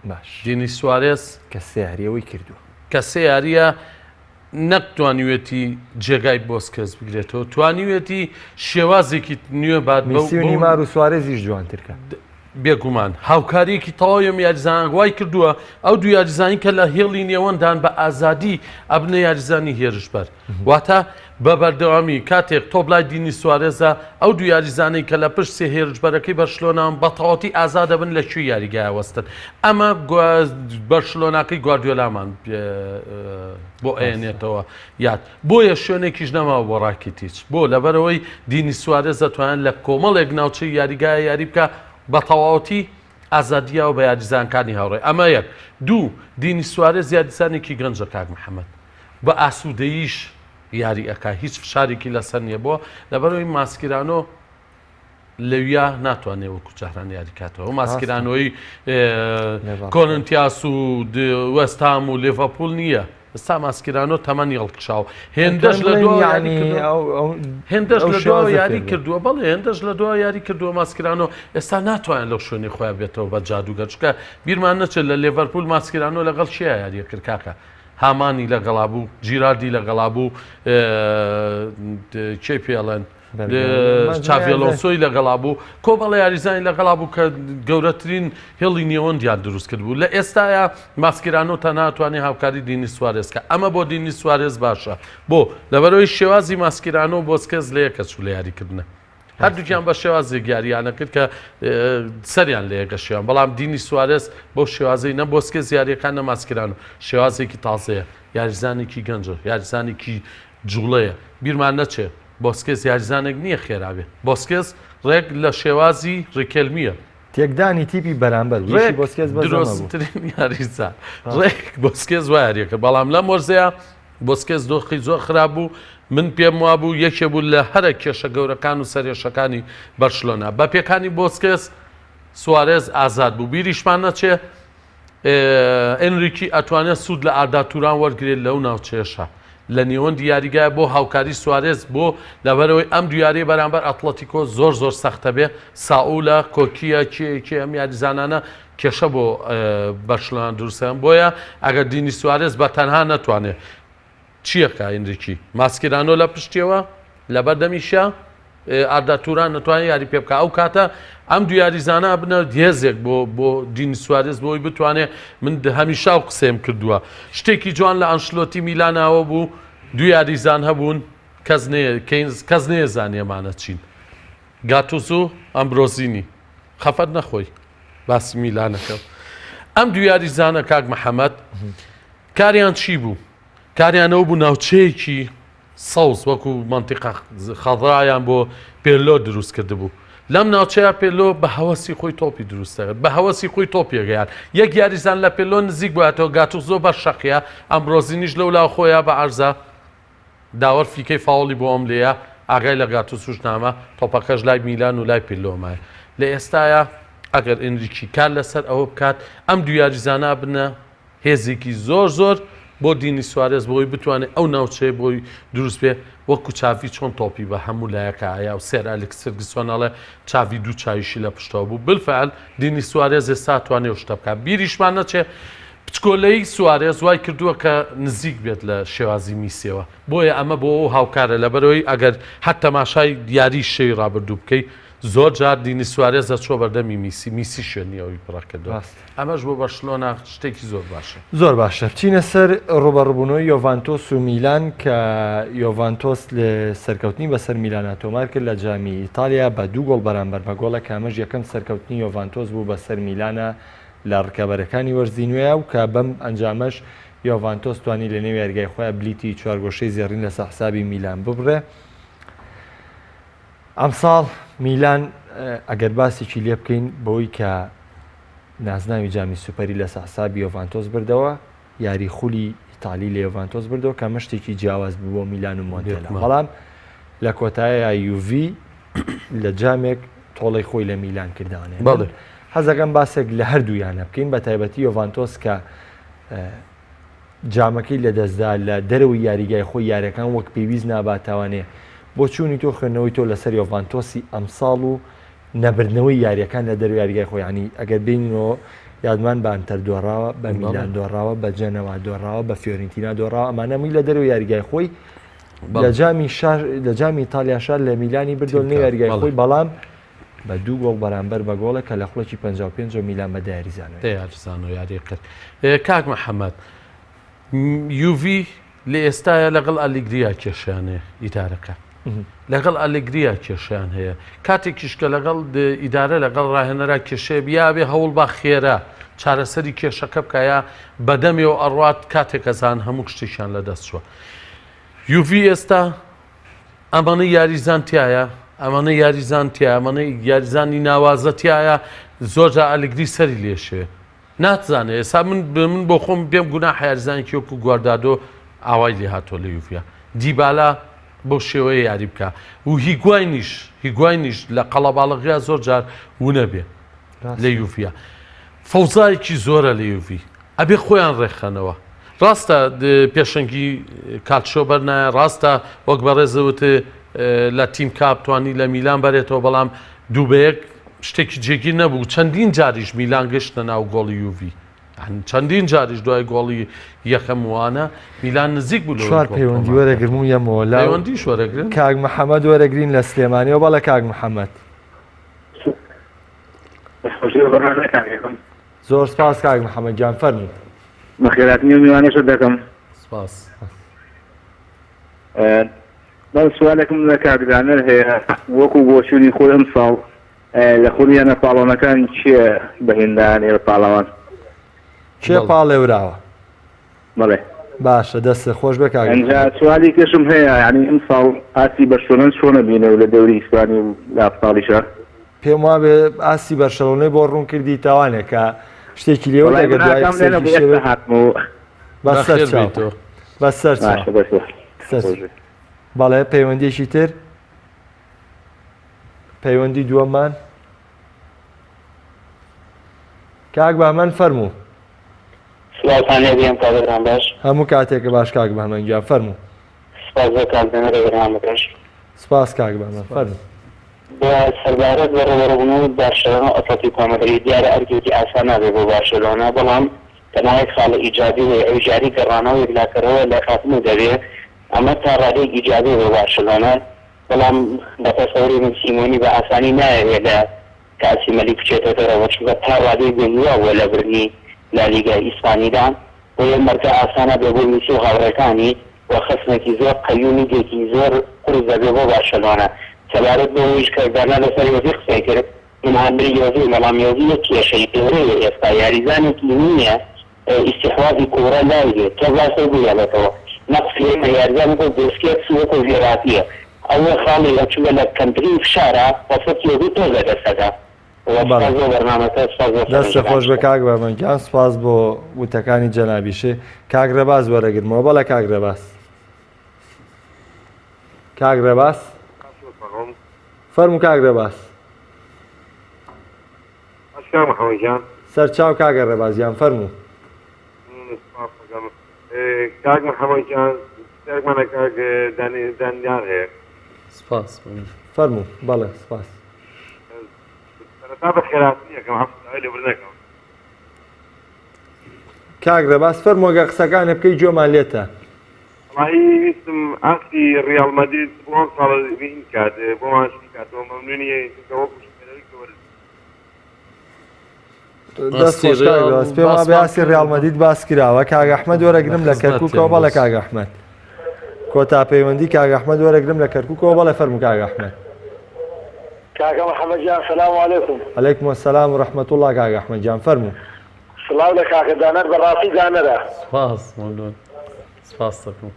باش دینی سوارێز کە سیاریەوەی کردووە کە سیاریە نەکتوانیوێتی جێگای بۆسکەس بگرێتەوە توانیوێتی شێوازێکی نوێ بات نیمار و سوارێزیش جوانترکە بێگومان هاوکاریەکی تەواوی یاریزانگوای کردووە ئەو دو یاریزانی کە لە هێڵی نێوەندان بە ئازادی ئەبنە یاریزانی هێرشبەر واتە بە بەردەوامی کاتێک تۆ بلای دینی سوارێزە ئەو دو یاریزانەی کە لە پشت سێ هێرشبەرەکەی بەرشلۆنان بە تەواوەتی ئازاد دەبن لە کوێ یاریگایە وەستن ئەمە بەرشلۆناکەی گواردیۆلامان بۆ ئەێنێتەوە یاد بۆیە شوێنێکیش نەماوە بۆ ڕاکیتیچ بۆ لەبەرەوەی دینی سوارێز دەتوانن لە کۆمەڵێک ناوچەی یاریگایە یاری بکە بە تەواوەتی ئازادیەوە بە یاریزانەکانی هاوڕێ ئەمە یەک دوو دینی سوارێز یاریزانێکی گەنجە کاک محەممەد بە ئاسوودەییش یاری ئەکا هیچ فشارێکی لەسەر نییە بۆ لەبەرەوەی ماسکرانۆ لەویا ناتوانێت وەکو جاران یاریکاتەوە ماسکرانەوەی کۆننتیاس و وەستام و لێڤەپۆل نییە ئستا ماسکرانۆ تەمەنی هەڵکشاو هێندەش لە هێندەش لە دو یاری کردووە بەڵێ هێندەش لە دو یاری کردووە ماسکرانۆ ئێستا ناتوانێت لەو شوێنی خۆیان بێتەوە بە جادوگەر چکە بیرمان نەچێت لە لێڤەرپۆل ماسکرانۆ لەگەڵ چیە یاریە کرد کاکە هامانی لەگەڵا بوو جیراردی لەگەڵا بوو کێ پێڵێن چاڤێلۆسۆی لەگەڵا بوو کۆبەڵە یاریزانی لەگەڵا بوو کە گەورەترین هێڵی نێوەندیان دروست کرد بوو لە ئێستاە ماسکرانۆ تا ناتوانێت هاوکاری دینی سوارێزکە ئەمە بۆ دینی سوارێز باشە بۆ لەبەرەوەی شێوازی ماسکرانۆ بۆسکەس لە یەکە چوو لە یاریکردنە هەردووکیان بە شێوازێک یاریانە کرد کە سەریان لە یەکەشیان بەڵام دینی سوارێز بۆ شێوازەی نە بۆسکێز یاریەکان نە ماسکران و شێوازێکی تازەیە یاریزانێکی گەنجە یاریزانێکی جوڵەیە بیرمان نەچێت بۆسکێز یاریزانێک نییە خێرابێ بۆسکێز ڕێک لە شێوازی ڕێکێلمیە تێکدانی تیپی بەرامبەر درۆستترین یاریزان ڕێک بۆسکێز وایەکە بەڵام لە مۆرزەیە بۆسکێز دۆخی زۆر خراپ بوو من پێم وابوو یەکێ بوو لە هەرە کێشە گەورەکان و سەرێشەکانی بەرشلۆنا بە پێکانی بۆسکێز سوارێز ئازاد بوو بیریشمان نەچێ ئەنریکی ئەتوانێت سوود لە ئارداتوران وەرگێت لەو ناوچێشە لە نێوەن دیاریگایە بۆ هاوکاری سوارێز بۆ لەبەرەوەی ئەم دویاری بەرامبەر ئەتلەتیکۆ زۆر زۆر سەختە بێ ساولە کۆکیە کێکی ئەم یاریزانانە کێشە بۆ بەرشلۆنا دروستیان بۆیە ئەگەر دینی سوارێز بە تەنها نەتوانێت چیەکە ئەنریکی ماسکرانۆ لە پشتیەوە لە بەردەمیشە ئارداتوران نتوانێت یاری پێ بکە ئەو کاتە ئەم دو یاریزانە بنە هێزێک بۆ دینی سوارێز بۆی بتوانێت من هەمیشا و قسەم کردووە شتێکی جوان لە ئەنشلۆتی میلاناوە بوو دو یاریزان هەبوون کەس نێزانێمانە چین گاتوزۆ ئەمبرۆزینی خەفەت نەخۆی باسی میلانەکە ئەم دو یاریزانە کاک محەممەد کاریان چی بوو کاریانەوە بوو ناوچەیەکی سەوز وەکو منتیقە خەضایان بۆ پێلۆ دروست کرده بوو لەم ناوچەیە پێلۆ بە هەوەسی خۆی تۆپی دروستەکرد بە هەوەسی خۆی تۆپیەگەیان یەک یاریزان لە پێلۆ نزیک بوواتەوە گاتوزۆ بە شەقیە ئەمبرۆزینیش لەولاو خۆیان بە عەرزە داوەر فیکەی فاوڵی بۆ ئەم لێیە ئاگای لە گاتوزوش نامە تۆپەکەش لای میلان و لای پێلۆمایە لە ئێستاە ئەگەر ئەنریکی کار لەسەر ئەوە بکات ئەم دو یاریزانە بنە هێزێکی زۆر زۆر بۆ دینی سوارێز بۆی بتوانێت ئەو ناوچەیە بۆی دروست بێ وەکو چاوی چۆن تۆپی بە هەموو لایەکایە و سێر ئەلێکس فێرگسۆنەڵێ چاوی دوو چاویشی لە پشتەوە بوو بالفعل دینی سوارێز ئێستا توانێت شتە بکات بیریشمان نەچێ پچکۆلەی سوارێز وای کردووە کە نزیک بێت لە شێوازی میسیەوە بۆیە ئەمە بۆ ئەو هاوکارە لەبەرەوەی ئەگەر حتی تەماشای دیاری شەوی ڕابردوو بکەی زۆر جار دینی سوارێز دەچۆ بەردەمی میسی شوێنیەوەی پڕەکەدەوە ئەمەش بۆ بەرشلۆنا شتێکی زۆر باشە زۆر باشە بچینە سەر ڕوبەڕبوونەوەی یۆڤانتۆس و میلان کە یۆڤانتۆس لە سەرکەوتنی بەسەر میلانە تۆمار کرد لە جامی ئیتالیا بە 2 گۆڵ بەرامبەر بە گۆڵە کامەژ یەکەم سەرکەوتنی یۆڤانتۆس بوو بەسەر میلانە لە ڕکەبەرەکانی وەرزی نوێە و کە بەم ئەنجامەش یۆڤانتۆس توانی لە نێو یاریگای خۆیان بلیتی چوارگۆشەی زێڕین لە حسابی میلان ببڕێ. ئەمساڵ میلان ئەگەر باسێکی لێ بکەین بەوەی کە نازناوی جامی سوپەری لە حسابی یۆڤانتۆس بردەوە یاری خولی ئیتالی لە یۆڤانتۆس بردەوە کە مەشتێکی جیاواز بوو بۆ میلان و مۆنتێلا بەڵام لە کۆتایە یوڤی لە جامێک تۆڵی خۆی لە میلان کردوانێ حەزەکەم باسێک لە هەردوویانە بکەین بە تایبەتی یۆڤانتۆس کە جامەکەی لە دەستدا لە دەرەوەی یاریگای خۆی یاریەکان وەک پێویست ناباتوانێ بۆ چوونی تۆ خوێندنەوەی تۆ لەسەر یۆڤانتۆسی ئەمساڵ و نەبردنەوەی یاریەکان لە دەرو یاریگای خۆی ینی ئەگەر بینەوە یادمان بە ئەنتەر دۆڕاوە بە میلان دۆڕاوە بە جەنەوا دۆڕاوە بە فیۆرنتینا دۆڕاوە ئەمانەمی لە دەرو یاریگای خۆی لە جامی ئیتالیا شار لە میلانی بردۆ نێو یاریگای خۆی بەڵام بە 2 گۆڵ بەرامبەر بە گۆڵە کە لە خڵکی 55 میلان بە یاریزانەوە یاری کرد. کاک محەممەد یوڤی لە ئێستاە لەگەڵ ئەلیگریا کێشیانێ ئیدارەکە لەگەڵ ئەلگریا کێشیان هەیە کاتێکیشکە لەگەڵ ئیدارە لەگەڵ ڕاهێنەرا کێشەیە بیابێ هەوڵ با خێرا چارەسەری کێشەکە بکایە بەدەمێ و ئەڕات کاتێک ئەزان هەموو شتێکیان لە دەستچوە. یوڤی ئێستا ئەمانە یاریزانتیایە ئەمانە یاریزانتیە ئەمانە یاریزانی ناوازەتیایە زۆرجا ئەلگری سەری لێشێ ناتزانێ ئێستا من بۆ خۆم بێم گونا یاریزانێکی وەکو گواردادۆ ئاوای لێ هاتۆ لە یوڤە دیبالا بۆ شێوەیە یاری بکە و هیگوانیش لە قەڵەباڵغیا زۆر جار ونە بێ لە یوڤە فەوزایەکی زۆرە لە یوڤی ئەبێ خۆیان ڕێکخەنەوە ڕاستە پێشەنگی کاتشۆ بەرنایە ڕاستە وەک بەڕێزەوت لە تیم کاپتوانی لە میلان بەرێتەوە بەڵام دووبەیەک شتێکی جێگیر نەبوو چەندین جاریش میلان گەشتە ناو گۆڵی یوڤی چەندین جاریش دوای گۆڵی یەکەم وانە میلان نزیک بوو چوار پەیوەندی وەرەگرم و یەمەوە پەیوەندیش وەرەگرن کاک محەممەد وەرەگرین لە سلێمانیەوە بەڵە کاک محەممەد زۆر سپاس کاک محەممەد گیان فەرموو بەخێراتنی و میوانەشە دەکەم سپاس بەڵ سوالێکم لە کاکدانەر هەیە وەکو بۆچوونی خۆی ئەم ساڵ لە خولیانە پاڵۆنەکان چییە بەهێندان ئێرە پاڵەوان چێ پاڵێوراوە بەڵێ باشە دەستە خۆش بە کاک ئەنجا سوالی کەشم هەیە ینی ئەم ساڵ ئاسی بەرشلۆنە چۆنە بینە و لە دەوری ئیسپانی و لە ئەپساڵیشە پێم وا بێ ئاسی بەرشەلۆنەی بۆ ڕوون کردی تاوانێک کە شتێکی لێوە دەگەر بەسەر بەڵێ پەیوەندیشی تر پەیوەندی دووەممان کاک بەهمەن فەرموو سوالتانێ بێم کاگەران باش هەموو کاتێکە باش کاک بەهمەن گیان فەرموو سپاس بۆ کاکدانەرە بەرنامەکەش سپاس کاک بەهمەن فەرموو بە سەربارەت بە ڕێوەبوونەوە بارشلۆنە ئەتلێتیکۆ مەدرید دیارە ئەرگێکی ئاسان نابێت بۆ بارشلۆنە بەڵام تەنایەک خاڵە ئیجابی و ئەو جاری گەڕانەوە یەکلاکەرەوە لە خاتمە دەبێت ئەمە تا ڕادێک ئیجابی بۆ بارشلۆنە بەڵام بە تەسەوری من سیمۆنی بە ئاسانی نایەوێت لە کاسی مەلی بچێتە دەرەوە چونکە تا ڕادێک بێنیوە بۆ لە برنی لالیگای ئیسپانیدان بۆ یە مەرجە ئاسانە بێ بۆ میسی و هاوڕێکانی و خەسمێکی زۆر قەیومی گێکی زۆر قورس دەبێت بۆ بارشلۆنە سەبارەت بەوەیش کە دانا لەسەر یۆزی قسەی کرد ئیماندری یۆزی مەڵام یۆزی یەک کێشەی پێورەیە ئێستا یاریزانێکی نییە ئیستیحوازی کوڕە لایێت کە باسە بوویەڵێتەوە نەقسێمە یاریزان بۆ بسکێت سوەکو ژێراتیە ئەوە خاڵی لە چووە لە کەمترین فشارە وەسەت یۆزی تۆ لە دەستەدا دەستە خۆش بە کاک بەمەنگیان سپاس بۆ وتەکانی جەنابیشێ کاک ڕێباز وەرەگرمەوە بەڵە کاک ڕێباز کاک ڕێباز فەرموو کاک ڕێباز سەرچاو کاگە ڕێبازیان فەرموو کاک محەممەدجان سێکمانە کاک دانیان هەیە سپاس فەرموو بەڵێ سپاس سەرەتا بە خێراتنی یەکەم هەفتای لێبر نەکەم کاگرە باس فەرمۆگە قسەکانە بکەی جۆمان لێتە. والله ویستم ئاسی ریال مادرید بۆم ساڵ بین کات بۆمان کاتەوە مەمنونیە دەست خۆش کاگرە پێم وابێ ئاسی ڕیال مەدرید باس کراوە کاگ ئەحمەد وەرەگرم لە کەرکووکەوە بەڵێ کاگ ئەحمەد کۆتا پەیوەندی کاگ ئەحمەد وەرەگرم لە کەرکووکەوە بەڵێ فەرموو کاگ ئەحمەد. کاکە محەممەد جان سلام علیکم. عەلەیکم السلام و رەحمەت الله کاگ ئەحمەد جان فەرموو. سڵاو لە کاکە دانەر بەڕاستی دانەرە. سپاس مەمنون سپاس دەکەم.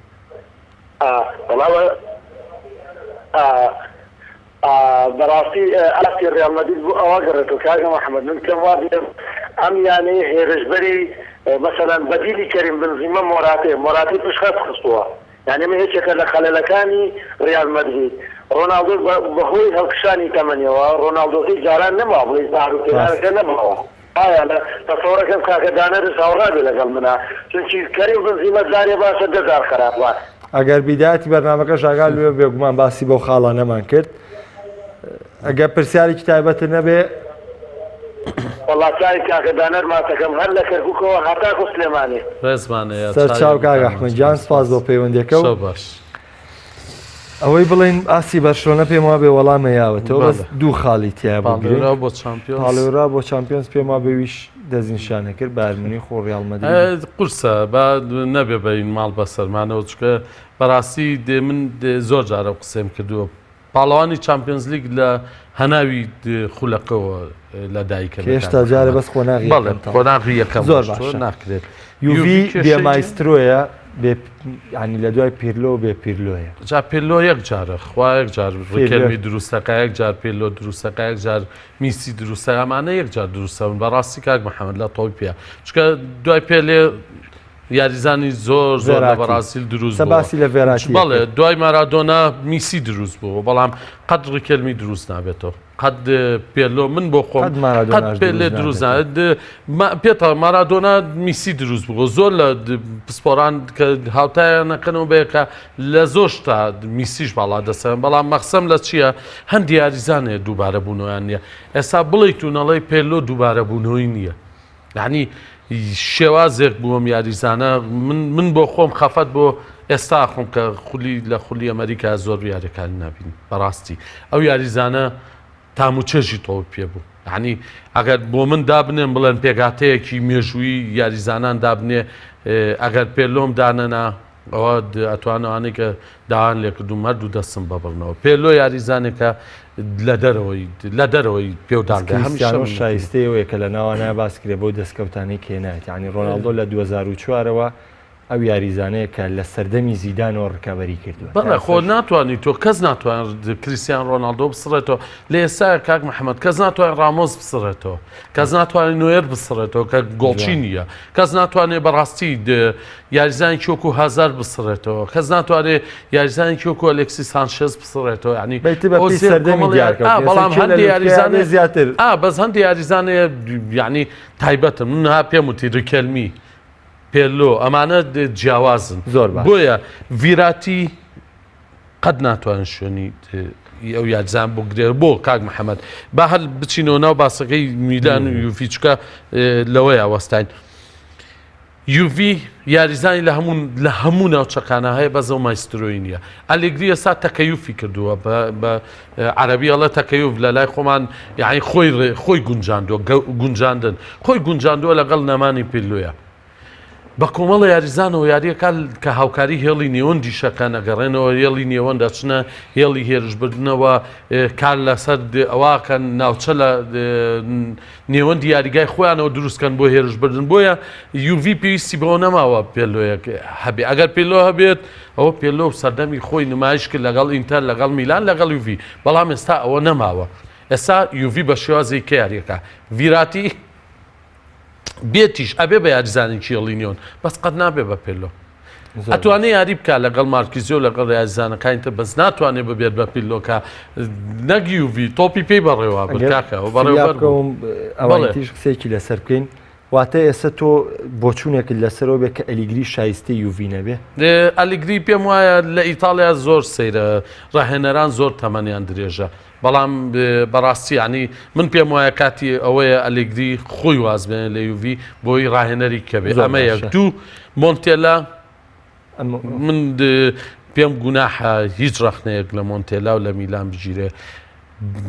بەڕاستی ئاسی ڕیال مەدرید بوو ئەوە گەڕێتەوە کاکە محەممەد من کەم وا بێم ئەم یانەی هێرشبەری مەسەلەن بەدیلی کەریم بنزیمە مۆراتی پشخەت خستووە یعنی من هیچێکە لە خەلەلەکانی ڕیال مەدرید ڕۆناڵدۆ بەهۆی هەڵکشانی تەمەنیەوە ڕۆناڵدۆکەی جاران نەما بڵێ زارروکێنانەکە نەماوە ئایا لە تەسەوڕەکەم کاکە دانەرس هاوڕابێ لەگەڵ منە چونکی کەریم بنزیمە زارێ باشە دەزار خراپ وایە. ئەگەر بیداەتی بەرنامەکەش ئاگال لێ بێگومان باسی بەو خاڵانەمان کرد ئەگەر پرسیارێکی تایبەتر نەبێ وڵاتای کاکە دانەر ماتەکەم هەر لە کەرکووکەوە هەتاکو سلێمانی ڕێزمانەیە سەرچاو کاگ ئەحمەد جان سپاس بۆ پەیوەندیەکە و باش. ئەوەی بڵین ئاسی بەرشلۆنە پێم وا بێ وەڵامە یاوەتەوە بەس دوو خاڵی تیا پاڵێورا بۆ چامپیۆنس پاڵێورا بۆ چامپیۆنس پێم وا بێویش دەستنیشانە کرد بە ئەرمنی خۆ ڕیال مەدرید قورسە با نەبێ بەین ماڵ بەسەرمانەوە چکە بەڕاستی من زۆر جارە قسەم کردووە پاڵەوانی چامپیۆنز لیگ لە هەناوی خولەکەەوە لە دایکە هێشتا جارە بەس خۆناغی یەکەم زۆر باش ناکرێت یوڤی بێمایسترۆیە ینی لە دوای پیرلۆ بێ پیرلۆیە جا پیرلۆ یەک جارە خوا یەک جار ڕێکەمی دروستەکە یەک جار پیرلۆ دروستەکە یەک جار میسی دروستە ئەمانە یەک جار دروستەون بەڕاستی کاک محەممەد لە تۆی پێ چکە دوای پێلێ یاریزانی زۆر زۆر لە بەرازیل دروست باسی لە ڤێراتی بەڵێ دوای مارادۆنا میسی دروست بوو بەڵام قەت ڕکەلمی دروست نابێتەوە قەت پێلۆ من بۆ خۆم قەت پێلێ دروست پێێتە مارادۆنا میسی دروست بوو زۆر لە پسپۆران کە هاوتایانەکەنەوە بەیەکە لە زۆر شتا میسیش باڵا دەسەن بەڵام مەخسەم لە چییە هەندی یاریزانێ دووبارە بوونەوەیان نییە ئێستا بڵیت و نەڵی پێلۆ دووبارە بوونەوەی نییە یعنی شێوازێک بووم یاریزانە من بۆ خۆم خەفەت بۆ ئێستا خۆم کە خولی لە خولی ئەمریکا زۆر یاریەکانی نبین بەڕاستی ئەو یاریزانە تاموچێژی تۆ پێ بوو یعنی ئەگەر بۆ من دابنێن بڵێن پێگاتەیەکی مێژووی یاریزانان دابنێ ئەگەر پێلۆم دانەنا ئەوە ئەتوانەوانێک کە داوان لێکردوم هەردوو دەستم بەبڕنەوە پێلۆ یاریزانێکە لە دەرەوەی پێودانگە هەمیشە شایستەیەوەیە کە لە ناوانە باسکرێ بۆ دەستکەوتانی کێنایەت ینی ڕۆناڵدۆ لە 2004ەوە ئەو یاریزانەیە کە لە سەردەمی زیدانەوە ڕکەبەری کردووە بەڵێ خۆ ناتوانانی تۆ کەس ناتوانێت کریستیان ڕۆناڵدۆ بسڕێتەوە لە ئێستا کاک محەممەد کەس ناتوانێت ڕامۆز بسڕێتەوە کەس ناتوانێت نوێر بسڕێتەوە کە گۆڵچی نییە کەس ناتوانێت بەڕاستی یاریزانی کۆکو هازار بسڕێتەوە کەس ناتوانێت یاریزانی کۆکو ئەلێکسی سانشێز بسڕێتەوە ینی بەڵام هەندی یاریزانێ زیاتر بەس هەندی یاریزانێ یعنی تایبەتن منها پێم وتی ڕکەلمی پێلۆ ئەمانە جیاوازن زۆر بۆیە ڤیراتی قەت ناتوانن شوێنی ئەو یاریزان بۆ گرێ بۆ کاک محەممەد با هەر بچینەوە ناو باسەکەی میدان و یوڤی چکە لەوەی ئاوەستین یوڤی یاریزانی لە هەموو ناوچەکانە هەیە بەزە و مایسترۆی نییە ئەلێگری ئێستا تەکەیوفی کردووە بە عەرەبی ئەڵە تەکەیوف لە لای خۆمان یعنی خۆی گونجاندن خۆی گونجاندووە لەگەڵ نەمانی پێلۆیە بە کۆمەڵە یاریزانەوە یاریەکە کە هاوکاری هێڵی نێوەن دیشەکە نەگەڕێنەوە هێڵی نێوەن دەچنە هێڵی هێرشبردنەوە کار لەسەر ئەوواکە ناوچە لە نێوەن دیاریگای خۆیانەوە دروستکەن بۆ هێرشبردن بۆیە یوڤی پێویستی بەوە نەماوە پێلۆیەک هەبێ ئەگەر پێلۆ هەبێت ئەوە پێلۆ سەردەمی خۆی نمایش کرد لەگەڵ ئینتەر لەگەڵ میلان لەگەڵ یوڤی بەڵام ئێستا ئەوە نەماوە ئێستا یوڤی بە شێوازی کە یاریەکە ڤیراتی بێتیش ئەبێ بە یاریزانێکی هێڵینیۆن بەس قەت نابێ بە پێلۆ ئەتوانێت یاری بکە لەگەڵ مارکیزیۆ لەگەڵ یاریزانەکانتە بەس ناتوانێت ببێت بە پێلۆکە نەگی یوڤی تۆپی پێی بەڕێوە بکاکەەوە بەڕێوەتیش قسێکی لەسەر بکەین واتە ئێستا تۆ بۆچوونێکت لەسەرەوە بێت کە ئەلیگری شایستی یوڤینە بێ ئەلیگری پێم وایە لە ئیتالیا زۆر سەیرە ڕاهێنەران زۆر تەمەنیان درێژە بەڵام بەڕاستی ینی من پێم وایە کاتی ئەوەیە ئەلیگری خۆی وازبێن لە یوڤی بۆی ڕاهێنەری کەبێت ئەمە یەک دوو مۆنتێلا من پێم گوناحە هیچ ڕەخنەیەک لە مۆنتێلا و لە میلان بگیرێ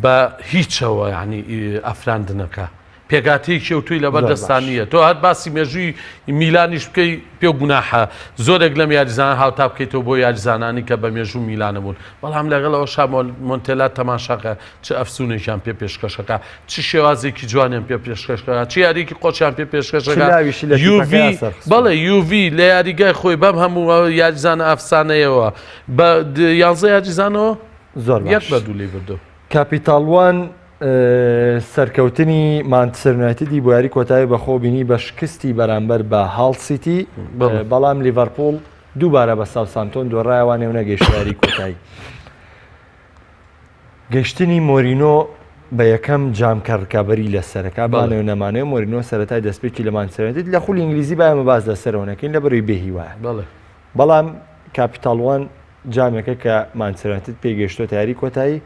بە هیچەوە ینی ئەفراندنەکە پێگاتەی کێوتوی لەبەر دەستانیە تۆ هەر باسی مێژووی میلانیش بکەی پێ گوناحە زۆرێک لەم یاریزان هاوتا بکەیتەوە بۆ یاریزانانی کە بە مێژوو میلانەبوون بەڵام لەگەڵەوە مۆنتێلا تەماشاکە چ ئەفسونێکیان پێ پێشکەشەکە چ شێوازێکی جوانیان پێ پێشکەشەکە چ یاریکی قۆچیان پێ پێشکەشەکە بەڵێ یوڤی لە یاریگای خۆی بەم هەموو یاریزانە ئەفسانەیەوە بە 11 یاریزانەوە زۆر یەک بە دوو لێ بردو کاپیتاڵوان سەرکەوتنی مانچستەر یونایتدی بۆ یاری کۆتایی بەخۆبینی بە شکستی بەرامبەر بە هاڵ سیتی بەڵام لیڤەرپوڵ دووبارە بە ساوسامتۆن دۆڕایەوانێ و نەگەیشت یاری کۆتایی گەشتنی مۆرینۆ بە یەکەم جامکە ڕکابەری لە سەرەکە بانەوە نەمانەیە مۆرینۆ سەرەتای دەستپێکی لە مانچستەر یونایتد لە خولی ئینگلیزی بایەمە باز لەسەرەوە نەکەین لە بەروی بێهی وایە بەڵام کاپیتاڵوان جامێکە کە مانچستەر یونایتد پێگەیشتۆتە یاری کۆتایی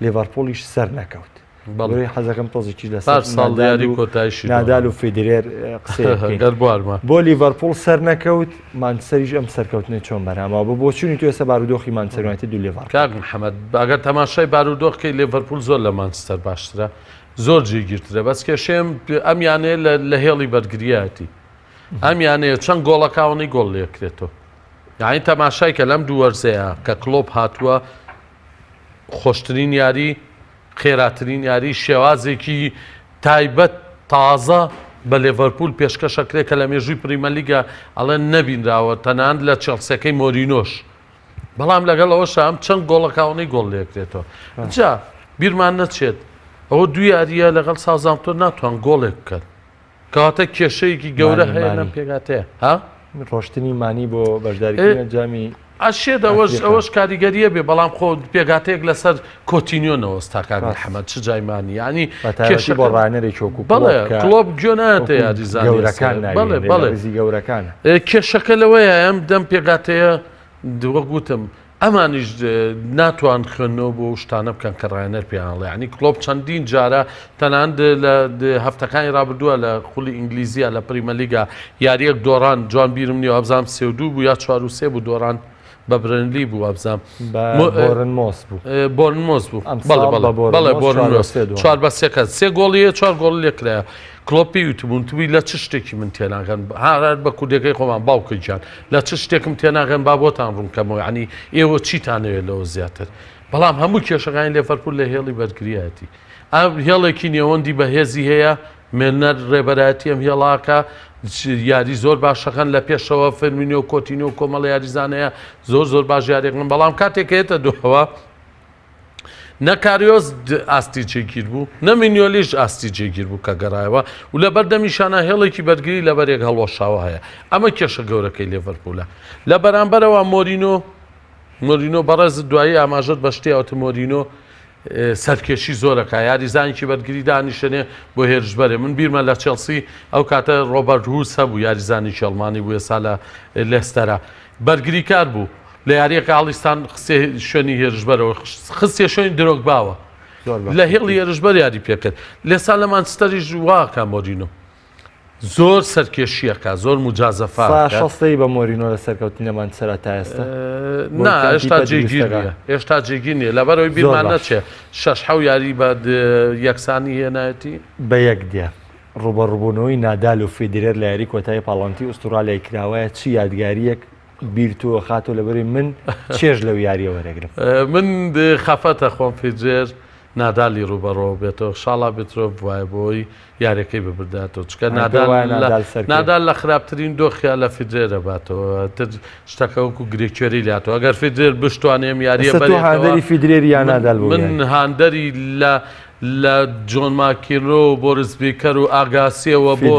لیڤەرپوڵیش سەر نەکەوت بەڵێ حەزەکەم تۆزێکی لەسەر ساڵیاری کۆتایشی نادال و فیدرێر قسەگەربوارمە بۆ لیڤەرپوڵ سەر نەکەوت مانچستەریش ئەم سەرکەوتنە چۆن بەرامەوە بە بۆچوونی تو ئێستا بارودۆخی مانچستەر یونایتد و لیڤەرپوڵ کاک محەممەد ئەگەر تەماشای بارودۆخکەی لیڤەرپوڵ زۆر لە مانچستەر باشترە زۆر جێگیرترە بەس کێشێم ئەم یانەیە لە هێڵی بەرگریایەتی ئەم یانەیە چەند گۆڵەکاوەی گۆڵ لێکرێتەوە یعنی تەماشای کە لەم دوو وەرزەیە کە کلۆب هاتووە خۆشترین یاری خێراترین یاری شێوازێکی تایبەت تازە بە لێڤەرپوڵ پێشکەشەکرێت کە لە مێژووی پریمەلیگە ئەڵێن نەبینراوە تەنانەت لە چێلسیەکەی مۆرینۆش بەڵام لەگەڵ ئەوەش ئەم چەند گۆڵەکاوەی گۆڵ لێکرێتەوە جا بیرمان نەچێت ئەوە دوو یاریە لەگەڵ ساوزامتۆن ناتوان گۆڵێک بکەن کەواتە کێشەیەکی گەورە هەیە لەم پێگاتەیە ها ڕۆشتنی مانی بۆ بەشداریکردنی جامی ئەشێت ئەوەش کاریگەریە بێ بەڵام خۆ پێگاتەیەک لەسەر کۆتینیۆنەوە ئستاکار محەممەد چ جایمانی ینی کێشی بۆ ڕانەرێکی وەکو بەڵێ کلۆب گوێناتە یاریزانەکان گەورەکان کێشەکە لەوەیە ئەم دەم پێگاتەیە دووەگوتم ئەمانیش ناتوان خوێنەوە بۆ شتانە بکەن کە ڕایەنەر پێیانڵێ ینی کلۆب چەندین جارە تەنانەت لە هەفتەکانی ڕابردووە لە خولی ئینگلیزیە لە پریمەلیگا یاریەک دۆڕان جوان بیرم نیوە ئەبزام 32 بوو یا 43 بوو دۆڕان بە برنلی بوو ئەبزام بۆرنمۆس بوو بەڵێ بۆرنمۆس 4-3 سێ گۆڵیە 4 گۆڵ لێکرایە کلۆپی وتبوون توی لە چ شتێکی من تێناگەن هەر بە کودەکەی خۆمان باوکە گیان لە چ شتێکم تێناگەن با بۆتان ڕوونکەمەوە ینی ئێوە چیتانەوێت لەوە زیاتر بەڵام هەموو کێشەکانی لێڤەرپوڵ لە هێڵی بەرگریایەتی ئەم هێڵێکی نێوەندی بەهێزی هەیە مێنەر ڕێبەرایەتی ئەم هێڵاکە یاری زۆر باشەکەن لە پێشەوە فەرمینۆ کۆتینۆ کۆمەڵە یاریزانەیە زۆر باش یاریێکن بەڵام کاتێکێتە دووەوە نەکاریۆز ئاستی جێگیر بوو نەمینیۆلیش ئاستی جێگیر بوو کە گەڕایەوە و لە بەردەمیشانە هێڵێکی بەرگری لەبەرێک هەڵۆشاوە هەیە ئەمە کێشە گەورەکەی لێڤەرپوڵە لە بەرامبەرەوە مۆرینۆ بەڕێز دوایی ئاماژەت بە شتێوەتە مۆرینۆ سەرکێشی زۆرەکە یاریزانێکی بەرگری دانیشتێ بۆ هێرشبەرێ من بیرمە لە چێلسی ئەو کاتە ڕۆبەرت هوس هەبوو یاریزانی ئەڵمانی بووە سا لە لێستەرە بەرگری کار بوو لە یاریەکە هەڵیستان خستێ شوێنی هێرشبەرەوە خستێ شوێنی درۆگباوە لە هێڵی هێرشبەر یاری پێکرد لێسا لە مانچستەریش واکە مۆرینۆ زۆر سەرکێشیەکە زۆر مجازەفاتی بە مۆرینۆ لە سەرکەوتنی لەمانچستەر تا ئێستا نا ئێشتا جێگیرە ئێشتا جێگیرنیە لەبەرەوەی بیرمان نەچێ 6 یاری بە یەکسانی هێنایەتی بە یەک دێ ڕوبەڕووبوونەوەی نادال و فیدرێر لە یاری کۆتایی پاڵەنتی ئوسترالیای کراوەیە چی یادگاریەک بیرتووە خاتۆ لەبەری من چێژ لەو یاریە وەرەگرم من خەفەتە خۆم فیدرێر نادالی ڕوبەڕۆ بێتەوە شاڵا بێترۆ وایە بۆی یارەکەی ببرداتەوە چکە نادال لە خراپترین دۆخیا لە فیدرێرە باتەوە تر شتەکە وەکو گرێکوێری لاتەوە ئەگەر فیدرێر بشتوانێم یاریە هاندەری فیدرێری یان نادال بوو من هاندەری لە جۆن ماکینۆ و بۆرس بیکەر و ئاگاسیەوە بۆ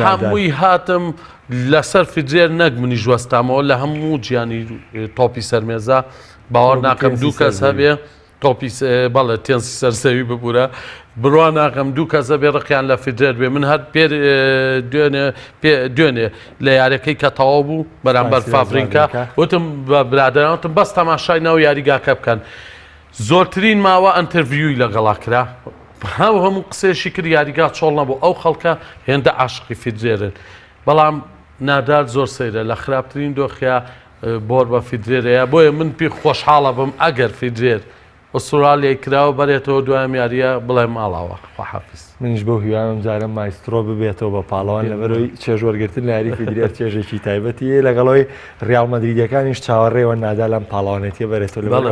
هەمووی هاتم لەسەر فیدرێر نەک منی ژوەستامەوە لە هەموو گیانی تۆپی سەرمێزە باوەڕ ناکەم دوو کەس هەبێ تۆپی بەڵێ تێنسی سەرسەوی ببوورە بڕوان ناکەم دوو کەسە بێ ڕقیان لە فیدرێر بێ من هەر دوێنێ لە یاریەکەی کە تەواو بوو بەرامبەر فابریکا وتم بە برادرانوتم بەس تەماشای ناو یاریگاکە بکەن زۆرترین ماوە ئەنتەرویوی لەگەڵا کرا هەموو قسێشی کرد یاریگا چۆڵ نەبوو ئەو خەڵکە هێندە عاشقی فیدرێرن بەڵام نادار زۆر سەیرە لە خراپترین دۆخیا بۆر بە فیدرێرەیە بۆیە من پێ خۆشحاڵە بم ئەگەر فیدرێر ئوسترالیای کراوە بەرێتەوە دوام یاریە بڵێ ماڵاوە خواحافیز منش بۆ هیوانم جارم مایسترۆ ببێتەوە بە پاڵەوان لەبەرەوەی چێژوەرگرتن لە یاری فیدرێر چێژێکی تایبەتیە لەگەڵەوەی ریال مەدریدیەکانیش چاوەڕێوە نادا لەم پاڵەوانێتیە بەرێتەوە لە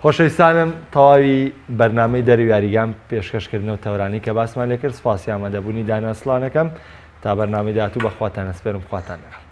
خۆشەویستانم تەواوی بەرنامەی دەرەوی یاریگام پێشکەشکردنەوە تەورانی کە باسمان لێ کرد سپاسی ئامادەبوونی داناسڵانەکەم تا بەرنامەی داهاتوو بەخواتان ئەسپێرم خواتان لەگەڵ